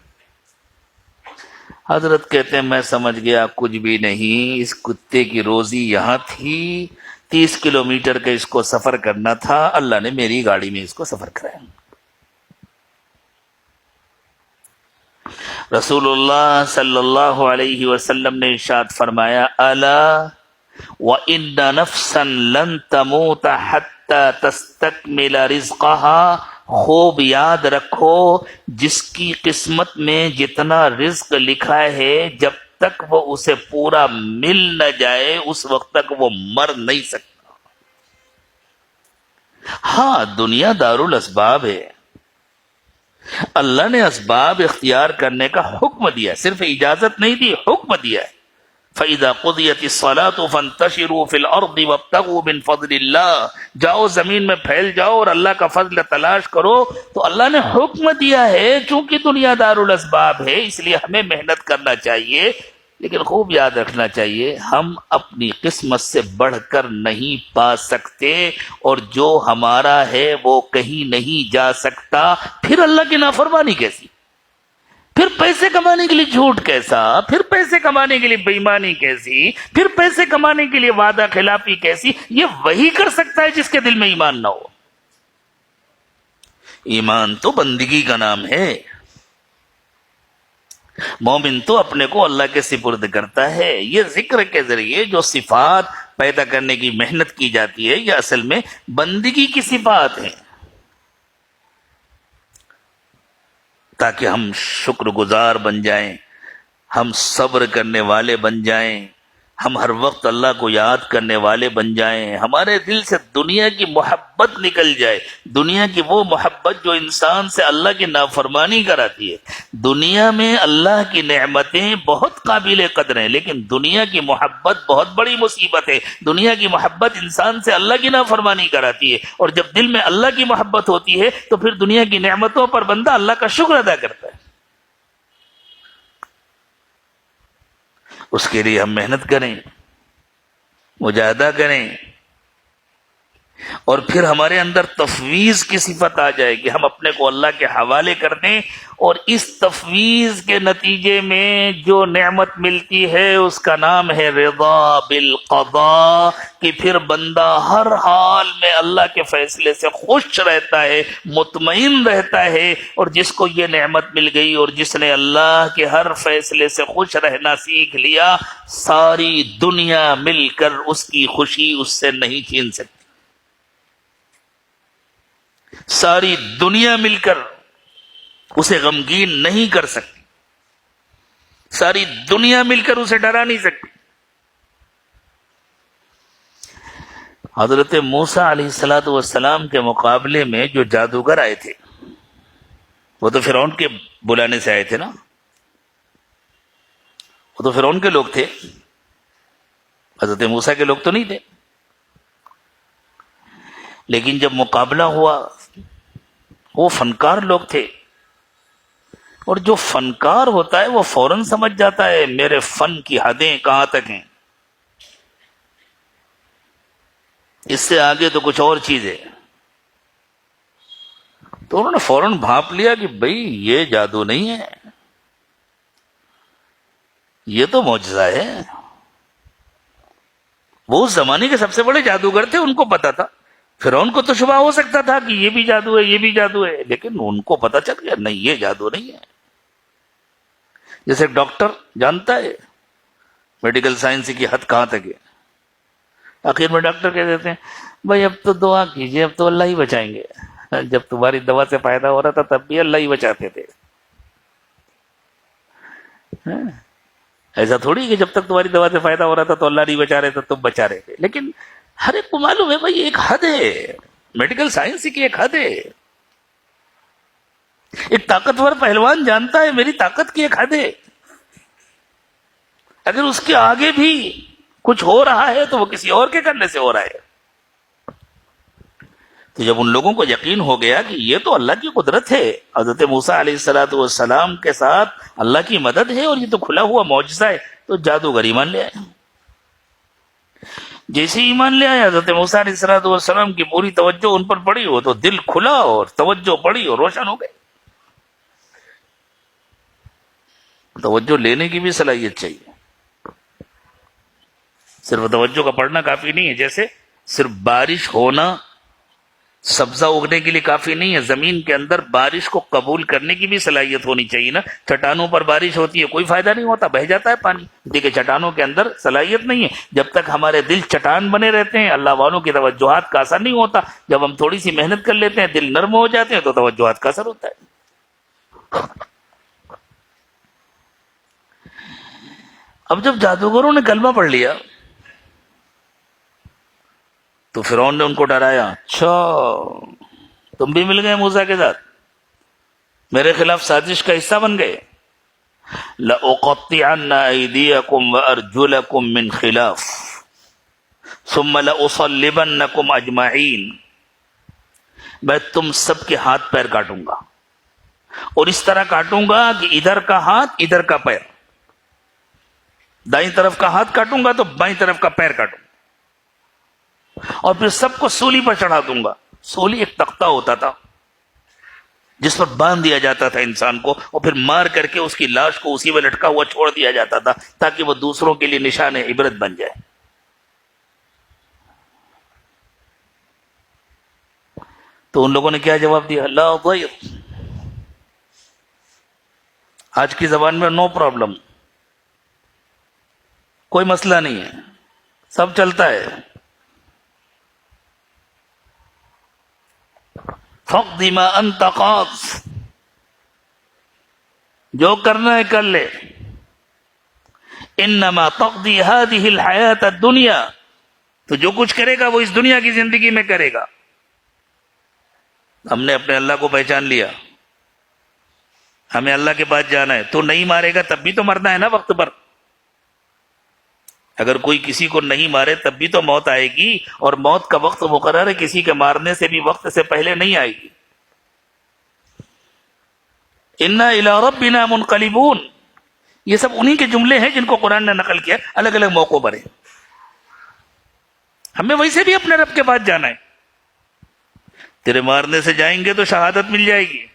حضرت کہتے ہیں میں سمجھ گیا کچھ بھی نہیں, اس کتے کی روزی یہاں تھی, 30 کلومیٹر کا اس کو سفر کرنا تھا, اللہ نے میری گاڑی میں اس کو سفر کرایا. رسول اللہ صلی اللہ علیہ وسلم نے ارشاد فرمایا الا وان نفسا لن تموت حتى تستكمل رزقها, خوب یاد رکھو جس کی قسمت میں جتنا رزق لکھا ہے جب تک وہ اسے پورا مل نہ جائے اس وقت تک وہ مر نہیں سکتا. ہاں دنیا دارالاسباب ہے, اللہ نے اسباب اختیار کرنے کا حکم دیا, صرف اجازت نہیں دی, حکم دیا ہے. فَإِذَا قُضِيَتِ الصَّلَاةُ فَانتَشِرُوا فِي الْأَرْضِ وَابْتَغُوا مِن فَضْلِ اللَّهِ, جاؤ زمین میں پھیل جاؤ اور اللہ کا فضل تلاش کرو. تو اللہ نے حکم دیا ہے, چونکہ دنیا دارالاسباب ہے اس لیے ہمیں محنت کرنا چاہیے, لیکن خوب یاد رکھنا چاہیے ہم اپنی قسمت سے بڑھ کر نہیں پا سکتے, اور جو ہمارا ہے وہ کہیں نہیں جا سکتا. پھر اللہ کی نافرمانی کیسی, پھر پیسے کمانے کے لیے جھوٹ کیسا, پھر پیسے کمانے کے لیے بےایمانی کیسی, پھر پیسے کمانے کے لیے وعدہ خلافی کیسی. یہ وہی کر سکتا ہے جس کے دل میں ایمان نہ ہو. ایمان تو بندگی کا نام ہے. مومن تو اپنے کو اللہ کے سپرد کرتا ہے. یہ ذکر کے ذریعے جو صفات پیدا کرنے کی محنت کی جاتی ہے یہ اصل میں بندگی کی صفات ہیں, تاکہ ہم شکر گزار بن جائیں, ہم صبر کرنے والے بن جائیں, ہم ہر وقت اللہ کو یاد کرنے والے بن جائیں, ہمارے دل سے دنیا کی محبت نکل جائے, دنیا کی وہ محبت جو انسان سے اللہ کی نافرمانی کراتی ہے. دنیا میں اللہ کی نعمتیں بہت قابل قدر ہیں, لیکن دنیا کی محبت بہت بڑی مصیبت ہے. دنیا کی محبت انسان سے اللہ کی نافرمانی کراتی ہے, اور جب دل میں اللہ کی محبت ہوتی ہے تو پھر دنیا کی نعمتوں پر بندہ اللہ کا شکر ادا کرتا ہے. اس کے لیے ہم محنت کریں, مجاہدہ کریں, اور پھر ہمارے اندر تفویض کی صفت آ جائے کہ ہم اپنے کو اللہ کے حوالے کر دیں, اور اس تفویض کے نتیجے میں جو نعمت ملتی ہے اس کا نام ہے رضا بالقضاء, کہ پھر بندہ ہر حال میں اللہ کے فیصلے سے خوش رہتا ہے, مطمئن رہتا ہے. اور جس کو یہ نعمت مل گئی اور جس نے اللہ کے ہر فیصلے سے خوش رہنا سیکھ لیا, ساری دنیا مل کر اس کی خوشی اس سے نہیں چھین سکتی. ساری دنیا مل کر اسے غمگین نہیں کر سکتی, ساری دنیا مل کر اسے ڈرا نہیں سکتی. حضرت موسیٰ علیہ السلام کے مقابلے میں جو جادوگر آئے تھے وہ تو فرعون کے بلانے سے آئے تھے نا, وہ تو فرعون کے لوگ تھے, حضرت موسیٰ کے لوگ تو نہیں تھے. لیکن جب مقابلہ ہوا وہ فنکار لوگ تھے, اور جو فنکار ہوتا ہے وہ فوراً سمجھ جاتا ہے میرے فن کی حدیں کہاں تک ہیں, اس سے آگے تو کچھ اور چیز ہے. تو انہوں نے فوراً بھانپ لیا کہ بھئی یہ جادو نہیں ہے, یہ تو معجزہ ہے. وہ اس زمانے کے سب سے بڑے جادوگر تھے، ان کو پتا تھا. فرعون کو تو شبہ ہو سکتا تھا کہ یہ بھی جادو ہے، یہ بھی جادو ہے، لیکن ان کو پتا چل گیا نہیں، یہ جادو نہیں ہے. جیسے ڈاکٹر جانتا ہے میڈیکل سائنس کی حد کہاں تک ہے، آخر میں ڈاکٹر کہہ دیتے ہیں بھائی اب تو دعا کیجئے، اب تو اللہ ہی بچائیں گے. جب تمہاری دوا سے فائدہ ہو رہا تھا تب بھی اللہ ہی بچاتے تھے. ایسا تھوڑی کہ جب تک تمہاری دوا سے فائدہ ہو رہا تھا تو اللہ نہیں بچا رہے تھے، تم بچا رہے تھے. لیکن ہر ایک کو معلوم ہے بھائی ایک حد ہے، میڈیکل سائنس کی ایک حد ہے. ایک طاقتور پہلوان جانتا ہے میری طاقت کی ایک حد ہے، اگر اس کے آگے بھی کچھ ہو رہا ہے تو وہ کسی اور کے کرنے سے ہو رہا ہے. تو جب ان لوگوں کو یقین ہو گیا کہ یہ تو اللہ کی قدرت ہے، حضرت موسیٰ علیہ الصلوۃ والسلام کے ساتھ اللہ کی مدد ہے اور یہ تو کھلا ہوا معجزہ ہے، تو جادوگر ایمان لے آئے. جیسے ایمان لے آئے حضرت موسیٰ علیہ الصلوۃ والسلام کی پوری توجہ ان پر پڑی، ہو تو دل کھلا اور توجہ پڑی اور روشن ہو گئے. توجہ لینے کی بھی صلاحیت چاہیے، صرف توجہ کا پڑھنا کافی نہیں ہے. جیسے صرف بارش ہونا سبزہ اگنے کے لیے کافی نہیں ہے، زمین کے اندر بارش کو قبول کرنے کی بھی صلاحیت ہونی چاہیے نا. چٹانوں پر بارش ہوتی ہے کوئی فائدہ نہیں ہوتا، بہہ جاتا ہے پانی. دیکھیں چٹانوں کے اندر صلاحیت نہیں ہے. جب تک ہمارے دل چٹان بنے رہتے ہیں اللہ والوں کی توجہات کا اثر نہیں ہوتا. جب ہم تھوڑی سی محنت کر لیتے ہیں دل نرم ہو جاتے ہیں تو توجہات کا اثر ہوتا ہے. اب جب جادوگروں نے کلمہ پڑھ لیا تو فرعون نے ان کو ڈرایا، اچھا تم بھی مل گئے موسیٰ کے ساتھ، میرے خلاف سازش کا حصہ بن گئے. لَأُقَطِّعَنَّ أَيْدِيَكُمْ وَأَرْجُلَكُمْ مِنْ خِلَافٍ ثُمَّ لَأُصَلِّبَنَّكُمْ أَجْمَعِينَ. میں تم سب کے ہاتھ پیر کاٹوں گا، اور اس طرح کاٹوں گا کہ ادھر کا ہاتھ ادھر کا پیر، دائیں طرف کا ہاتھ کاٹوں گا تو بائیں طرف کا پیر کاٹوں گا، اور پھر سب کو سولی پر چڑھا دوں گا. سولی ایک تختہ ہوتا تھا جس پر باندھ دیا جاتا تھا انسان کو، اور پھر مار کر کے اس کی لاش کو اسی میں لٹکا ہوا چھوڑ دیا جاتا تھا تاکہ وہ دوسروں کے لیے نشان عبرت بن جائے. تو ان لوگوں نے کیا جواب دیا؟ لا ضیر، آج کی زبان میں نو پرابلم، کوئی مسئلہ نہیں ہے، سب چلتا ہے. فَاقْضِ مَا أَنْتَ قَاضٍ، جو کرنا ہے کر لے. انما تقضی هذه الحیات الدنیا، تو جو کچھ کرے گا وہ اس دنیا کی زندگی میں کرے گا. ہم نے اپنے اللہ کو پہچان لیا، ہمیں اللہ کے پاس جانا ہے. تو نہیں مارے گا تب بھی تو مرنا ہے نا وقت پر. اگر کوئی کسی کو نہیں مارے تب بھی تو موت آئے گی، اور موت کا وقت مقرر ہے، کسی کے مارنے سے بھی وقت سے پہلے نہیں آئے گی. انا الی ربنا منقلبون، یہ سب انہی کے جملے ہیں جن کو قرآن نے نقل کیا الگ الگ موقعوں پر ہے. ہمیں ویسے بھی اپنے رب کے پاس جانا ہے. تیرے مارنے سے جائیں گے تو شہادت مل جائے گی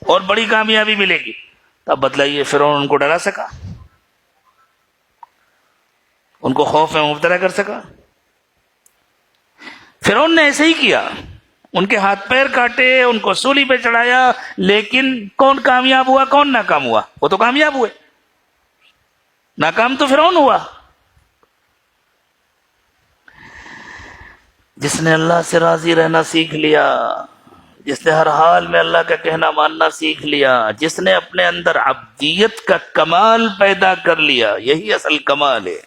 اور بڑی کامیابی ملے گی. اب بتلائیے فرعون ان کو ڈرا سکا؟ ان کو خوف میں مبتلا کر سکا؟ فرعون نے ایسے ہی کیا، ان کے ہاتھ پیر کاٹے، ان کو سولی پہ چڑھایا، لیکن کون کامیاب ہوا کون ناکام ہوا؟ وہ تو کامیاب ہوئے، ناکام تو فرعون ہوا. جس نے اللہ سے راضی رہنا سیکھ لیا، جس نے ہر حال میں اللہ کا کہنا ماننا سیکھ لیا، جس نے اپنے اندر عبدیت کا کمال پیدا کر لیا، یہی اصل کمال ہے.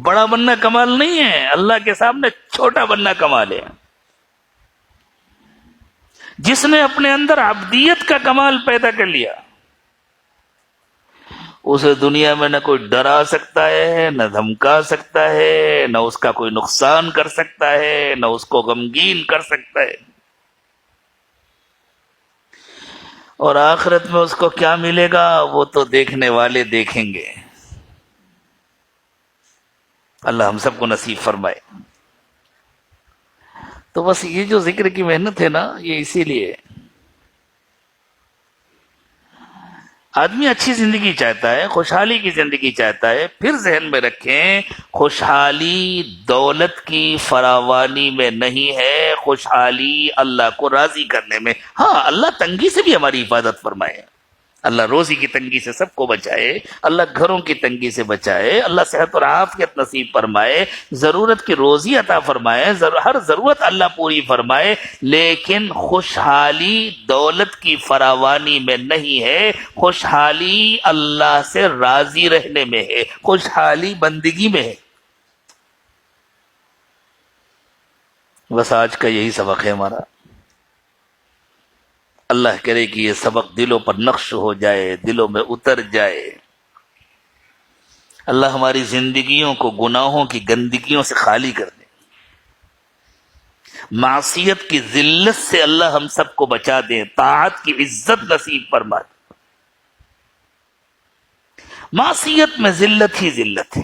بڑا بننا کمال نہیں ہے، اللہ کے سامنے چھوٹا بننا کمال ہے. جس نے اپنے اندر عبدیت کا کمال پیدا کر لیا اسے دنیا میں نہ کوئی ڈرا سکتا ہے، نہ دھمکا سکتا ہے، نہ اس کا کوئی نقصان کر سکتا ہے، نہ اس کو غمگین کر سکتا ہے. اور آخرت میں اس کو کیا ملے گا وہ تو دیکھنے والے دیکھیں گے. اللہ ہم سب کو نصیب فرمائے. تو بس یہ جو ذکر کی محنت ہے نا، یہ اسی لیے آدمی اچھی زندگی چاہتا ہے، خوشحالی کی زندگی چاہتا ہے، پھر ذہن میں رکھیں خوشحالی دولت کی فراوانی میں نہیں ہے، خوشحالی اللہ کو راضی کرنے میں۔ ہاں، اللہ تنگی سے بھی ہماری حفاظت فرمائے، اللہ روزی کی تنگی سے سب کو بچائے، اللہ گھروں کی تنگی سے بچائے، اللہ صحت اور عافیت نصیب فرمائے، ضرورت کی روزی عطا فرمائے، ہر ضرورت اللہ پوری فرمائے، لیکن خوشحالی دولت کی فراوانی میں نہیں ہے، خوشحالی اللہ سے راضی رہنے میں ہے، خوشحالی بندگی میں ہے۔ بس آج کا یہی سبق ہے ہمارا۔ اللہ کرے کہ یہ سبق دلوں پر نقش ہو جائے، دلوں میں اتر جائے۔ اللہ ہماری زندگیوں کو گناہوں کی گندگیوں سے خالی کر دے، معصیت کی ذلت سے اللہ ہم سب کو بچا دے، طاعت کی عزت نصیب فرما دے۔ معصیت میں ذلت ہی ذلت ہے،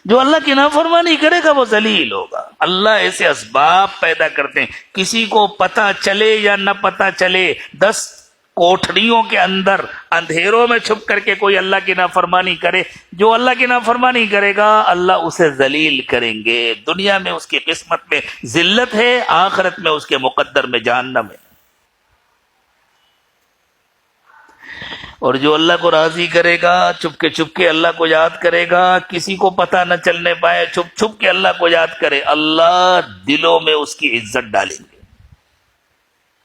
جو اللہ کی نافرمانی کرے گا وہ ذلیل ہوگا۔ اللہ ایسے اسباب پیدا کرتے ہیں، کسی کو پتہ چلے یا نہ پتہ چلے، 10 کوٹھڑیوں کے اندر اندھیروں میں چھپ کر کے کوئی اللہ کی نافرمانی کرے، جو اللہ کی نافرمانی کرے گا اللہ اسے ذلیل کریں گے۔ دنیا میں اس کی قسمت میں ذلت ہے، آخرت میں اس کے مقدر میں جہنم ہے۔ اور جو اللہ کو راضی کرے گا، چپ کے اللہ کو یاد کرے گا، کسی کو پتہ نہ چلنے پائے، چھپ کے اللہ کو یاد کرے، اللہ دلوں میں اس کی عزت ڈالیں گے،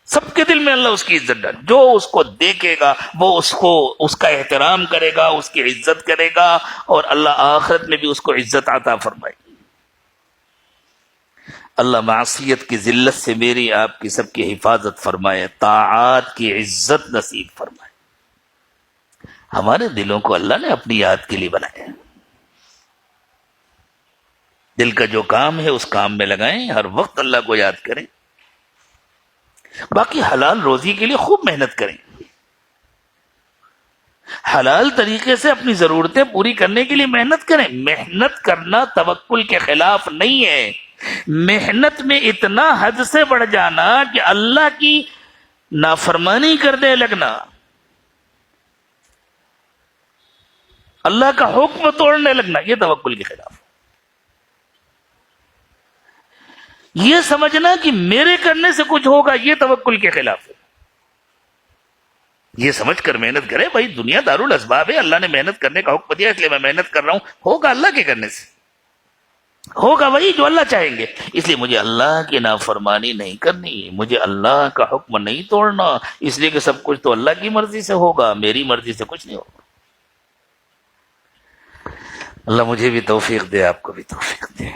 سب کے دل میں اللہ اس کی عزت ڈالے، جو اس کو دیکھے گا وہ اس کا احترام کرے گا، اس کی عزت کرے گا، اور اللہ آخرت میں بھی اس کو عزت عطا فرمائے گی۔ اللہ معصیت کی ذلت سے میری آپ کی سب کی حفاظت فرمائے، طاعات کی عزت نصیب فرمائے۔ ہمارے دلوں کو اللہ نے اپنی یاد کے لیے بنایا ہے، دل کا جو کام ہے اس کام میں لگائیں، ہر وقت اللہ کو یاد کریں، باقی حلال روزی کے لیے خوب محنت کریں، حلال طریقے سے اپنی ضرورتیں پوری کرنے کے لیے محنت کریں۔ محنت کرنا توکل کے خلاف نہیں ہے، محنت میں اتنا حد سے بڑھ جانا کہ اللہ کی نافرمانی کرنے لگنا، اللہ کا حکم توڑنے لگنا، یہ توکل کے خلاف۔ یہ سمجھنا کہ میرے کرنے سے کچھ ہوگا، یہ توکل کے خلاف ہے۔ یہ سمجھ کر محنت کرے، بھائی دنیا دارالاسباب ہے، اللہ نے محنت کرنے کا حکم دیا اس لیے میں محنت کر رہا ہوں، ہوگا اللہ کے کرنے سے، ہوگا وہی جو اللہ چاہیں گے، اس لیے مجھے اللہ کی نافرمانی نہیں کرنی، مجھے اللہ کا حکم نہیں توڑنا، اس لیے کہ سب کچھ تو اللہ کی مرضی سے ہوگا، میری مرضی سے کچھ نہیں ہوگا۔ اللہ مجھے بھی توفیق دے، آپ کو بھی توفیق دے۔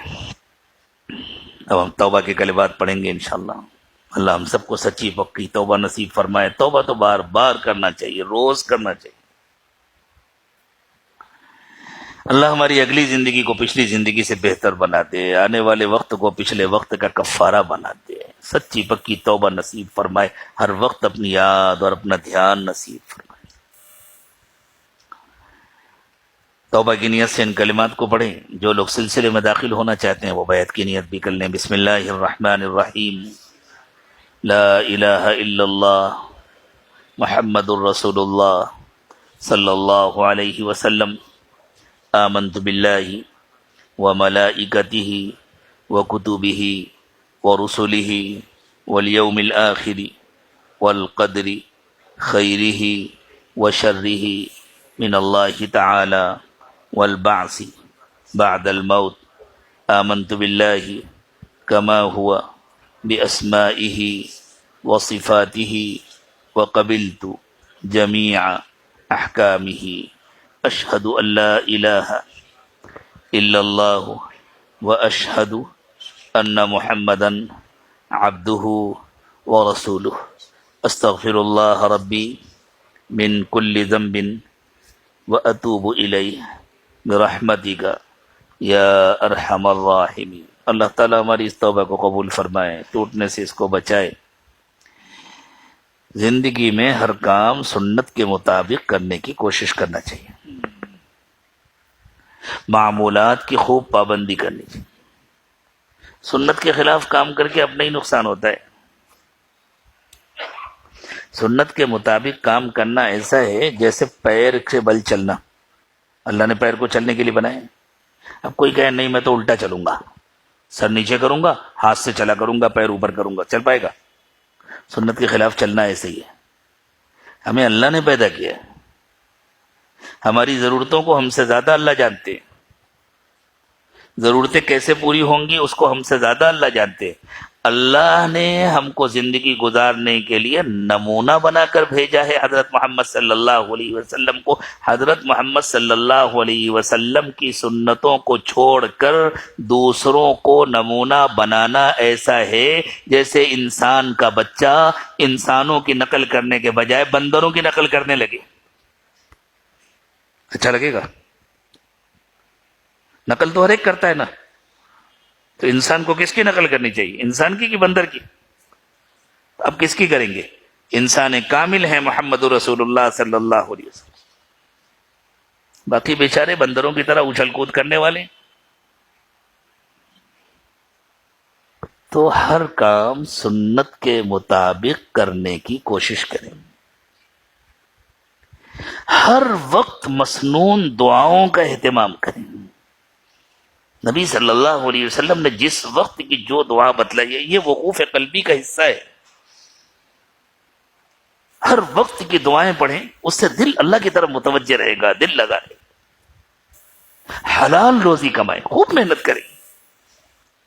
اب ہم توبہ کے کلمات پڑھیں گے انشاءاللہ۔ اللہ ہم سب کو سچی پکی توبہ نصیب فرمائے۔ توبہ تو بار بار کرنا چاہیے، روز کرنا چاہیے۔ اللہ ہماری اگلی زندگی کو پچھلی زندگی سے بہتر بنا دے، آنے والے وقت کو پچھلے وقت کا کفارہ بنا دے، سچی پکی توبہ نصیب فرمائے، ہر وقت اپنی یاد اور اپنا دھیان نصیب فرمائے۔ توبہ کی نیت سے ان کلمات کو پڑھیں۔ جو لوگ سلسلے میں داخل ہونا چاہتے ہیں وہ بیعت کی نیت بھی کر لیں۔ بسم اللہ الرحمن الرحیم، لا الہ الا اللہ محمد الرسول اللہ صلی اللہ علیہ وسلم، آمنت باللہ وملائکتہ وکتبہ ورسلہ والیوم الآخر والقدر خیرہ وشرہ من اللہ تعالی والبعث بعد الموت، آمنت باللہ کما ہوا بأسمائہ وصفاتہ وقبلت جمیع احکامہ، اشہد ان لا الہ الا اللہ واشہد ان محمدا عبدہ ورسولہ، استغفر اللہ ربی من کل ذنب واتوب الیہ برحمتک یا ارحم الراحمین۔ اللہ تعالیٰ ہماری اس توبہ کو قبول فرمائے، ٹوٹنے سے اس کو بچائے۔ زندگی میں ہر کام سنت کے مطابق کرنے کی کوشش کرنا چاہیے، معمولات کی خوب پابندی کرنی چاہیے۔ سنت کے خلاف کام کر کے اپنا ہی نقصان ہوتا ہے۔ سنت کے مطابق کام کرنا ایسا ہے جیسے پیر سے بل چلنا. اللہ نے پیر کو چلنے کے لیے بنائے. اب کوئی کہے نہیں میں تو الٹا چلوں گا، سر نیچے کروں گا، ہاتھ سے چلا کروں گا، پیر اوپر کروں گا، چل پائے گا؟ سنت کے خلاف چلنا ایسے ہی ہے. ہمیں اللہ نے پیدا کیا ہے، ہماری ضرورتوں کو ہم سے زیادہ اللہ جانتے ہیں. ضرورتیں کیسے پوری ہوں گی اس کو ہم سے زیادہ اللہ جانتے ہیں. اللہ نے ہم کو زندگی گزارنے کے لیے نمونہ بنا کر بھیجا ہے حضرت محمد صلی اللہ علیہ وسلم کو. حضرت محمد صلی اللہ علیہ وسلم کی سنتوں کو چھوڑ کر دوسروں کو نمونہ بنانا ایسا ہے جیسے انسان کا بچہ انسانوں کی نقل کرنے کے بجائے بندروں کی نقل کرنے لگے. اچھا لگے گا؟ نقل تو ہر ایک کرتا ہے نا. تو انسان کو کس کی نقل کرنی چاہیے؟ انسان کی کہ بندر کی؟ اب کس کی کریں گے؟ انسان کامل ہے محمد رسول اللہ صلی اللہ علیہ وسلم. باقی بیچارے بندروں کی طرح اچھل کود کرنے والے. تو ہر کام سنت کے مطابق کرنے کی کوشش کریں. ہر وقت مسنون دعاؤں کا اہتمام کریں. نبی صلی اللہ علیہ وسلم نے جس وقت کی جو دعا بتلائی ہے یہ وقوف قلبی کا حصہ ہے. ہر وقت کی دعائیں پڑھیں، اس سے دل اللہ کی طرف متوجہ رہے گا، دل لگا رہے گا. حلال روزی کمائیں، خوب محنت کریں.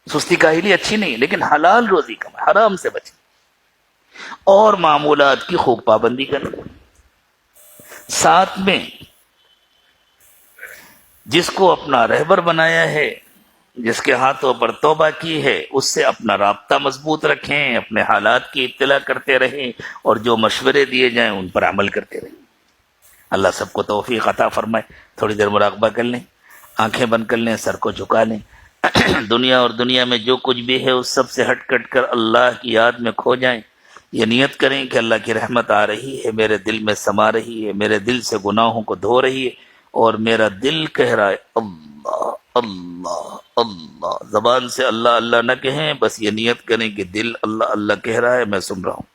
سستی کاہلی اچھی نہیں، لیکن حلال روزی کمائیں، حرام سے بچیں. اور معمولات کی خوب پابندی کریں. ساتھ میں جس کو اپنا رہبر بنایا ہے، جس کے ہاتھوں پر توبہ کی ہے، اس سے اپنا رابطہ مضبوط رکھیں، اپنے حالات کی اطلاع کرتے رہیں، اور جو مشورے دیے جائیں ان پر عمل کرتے رہیں. اللہ سب کو توفیق عطا فرمائے. تھوڑی دیر مراقبہ کر لیں، آنکھیں بند کر لیں، سر کو جھکا لیں. دنیا اور دنیا میں جو کچھ بھی ہے اس سب سے ہٹ کٹ کر اللہ کی یاد میں کھو جائیں. یہ نیت کریں کہ اللہ کی رحمت آ رہی ہے، میرے دل میں سما رہی ہے، میرے دل سے گناہوں کو دھو رہی ہے، اور میرا دل کہہ رہا ہے اللہ اللہ اللہ. زبان سے اللہ اللہ نہ کہیں، بس یہ نیت کریں کہ دل اللہ اللہ کہہ رہا ہے، میں سن رہا ہوں.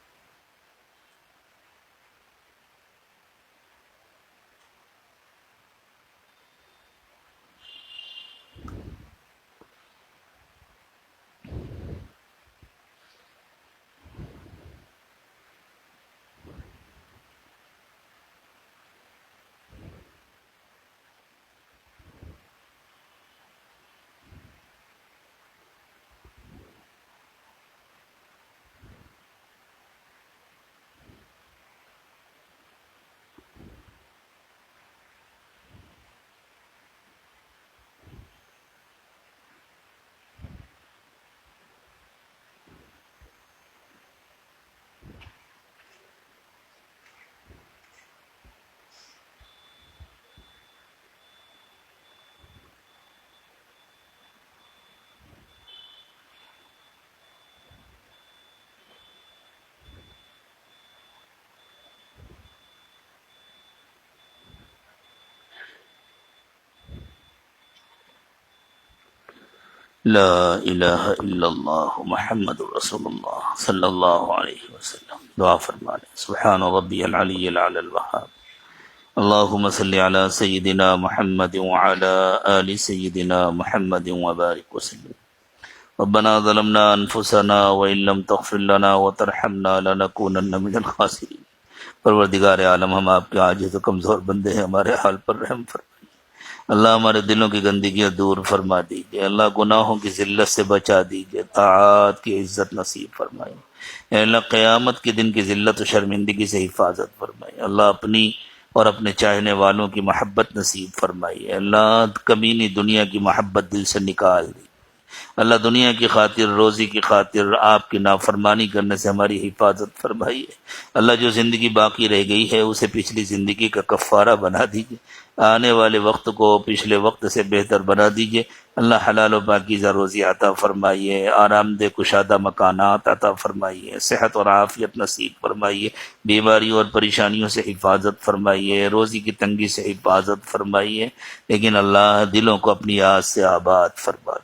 لا الہ الا اللہ محمد رسول اللہ صلی اللہ علیہ وسلم. دعا فرما لیں. سبحان ربی العلی العلی الوہاب. اللہم صلی علی سیدنا محمد وعلی آل سیدنا محمد وبارک وسلم. ربنا ظلمنا انفسنا وان لم تغفر لنا وترحمنا لنکونن من الخاسرین. پروردگار عالم، ہم آپ کے عاجز و کمزور بندے ہیں، ہمارے حال پر رحم فرمائیے. اللہ ہمارے دلوں کی گندگیاں دور فرما دیجیے. اللہ گناہوں کی ذلت سے بچا دیجیے. طاعات کی عزت نصیب فرمائیے. اے اللہ قیامت کے دن کی ذلت و شرمندگی سے حفاظت فرمائیے. اللہ اپنی اور اپنے چاہنے والوں کی محبت نصیب فرمائیے. اللہ کمینی دنیا کی محبت دل سے نکال دی. اللہ دنیا کی خاطر، روزی کی خاطر آپ کی نافرمانی کرنے سے ہماری حفاظت فرمائیے. اللہ جو زندگی باقی رہ گئی ہے اسے پچھلی زندگی کا کفارہ بنا دیجیے. آنے والے وقت کو پچھلے وقت سے بہتر بنا دیجیے. اللہ حلال و پاکیزہ روزی عطا فرمائیے. آرام دہ کشادہ مکانات عطا فرمائیے. صحت اور عافیت نصیب فرمائیے. بیماریوں اور پریشانیوں سے حفاظت فرمائیے. روزی کی تنگی سے حفاظت فرمائیے. لیکن اللہ دلوں کو اپنی یاد سے آباد فرما دیجیے.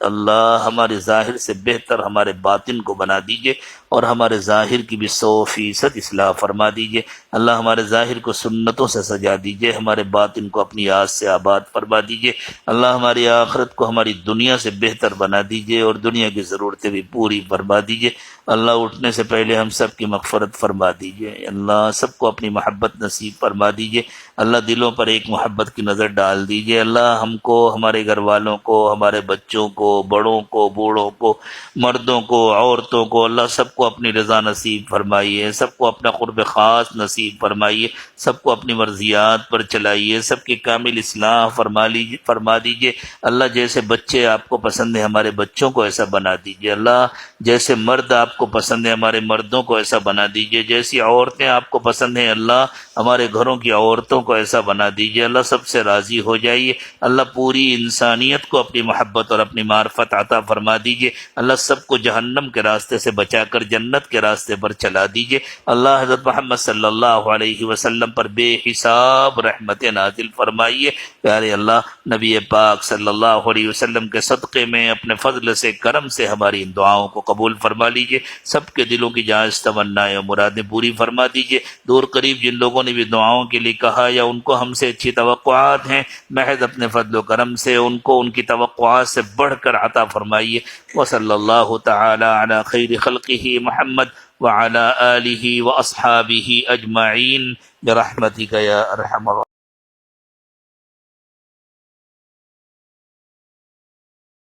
اللہ ہمارے ظاہر سے بہتر ہمارے باطن کو بنا دیجیے، اور ہمارے ظاہر کی بھی 100% اصلاح فرما دیجئے۔ اللہ ہمارے ظاہر کو سنتوں سے سجا دیجئے، ہمارے باطن کو اپنی یاد سے آباد فرما دیجئے۔ اللہ ہماری آخرت کو ہماری دنیا سے بہتر بنا دیجئے اور دنیا کی ضرورتیں بھی پوری فرما دیجئے۔ اللہ اٹھنے سے پہلے ہم سب کی مغفرت فرما دیجئے۔ اللہ سب کو اپنی محبت نصیب فرما دیجئے۔ اللہ دلوں پر ایک محبت کی نظر ڈال دیجئے۔ اللہ ہم کو، ہمارے گھر والوں کو، ہمارے بچوں کو، بڑوں کو، بوڑھوں کو، مردوں کو، عورتوں کو، اللہ سب کو اپنی رضا نصیب فرمائیے، سب کو اپنا قرب خاص نصیب فرمائیے، سب کو اپنی مرضیات پر چلائیے، سب کی کامل اصلاح فرما دیجئے۔ اللہ جیسے بچے آپ کو پسند ہیں ہمارے بچوں کو ایسا بنا دیجئے۔ اللہ جیسے مرد آپ کو پسند ہے ہمارے مردوں کو ایسا بنا دیجئے، جیسی عورتیں آپ کو پسند ہیں اللہ ہمارے گھروں کی عورتوں کو ایسا بنا دیجئے۔ اللہ سب سے راضی ہو جائیے۔ اللہ پوری انسانیت کو اپنی محبت اور اپنی معرفت عطا فرما دیجئے۔ اللہ سب کو جہنم کے راستے سے بچا کر جنت کے راستے پر چلا دیجئے۔ اللہ حضرت محمد صلی اللہ علیہ وسلم پر بے حساب رحمت نازل فرمائیے۔ پیارے اللہ نبی پاک صلی اللہ علیہ وسلم کے صدقے میں اپنے فضل سے، کرم سے ہماری ان دعاؤں کو قبول فرما لیجئے۔ سب کے دلوں کی جائز تمنائیں اور مرادیں پوری فرما دیجئے۔ دور قریب جن لوگوں نے بھی دعاؤں کے لیے کہا یا ان کو ہم سے اچھی توقعات ہیں، محض اپنے فضل و کرم سے ان کو ان کی توقعات سے بڑھ کر عطا فرمائیے۔ وصلی اللہ تعالی علی خیر خلقہ محمد وعلی آلہ واصحابہ اجمعین برحمتک یا ارحم الراحمین۔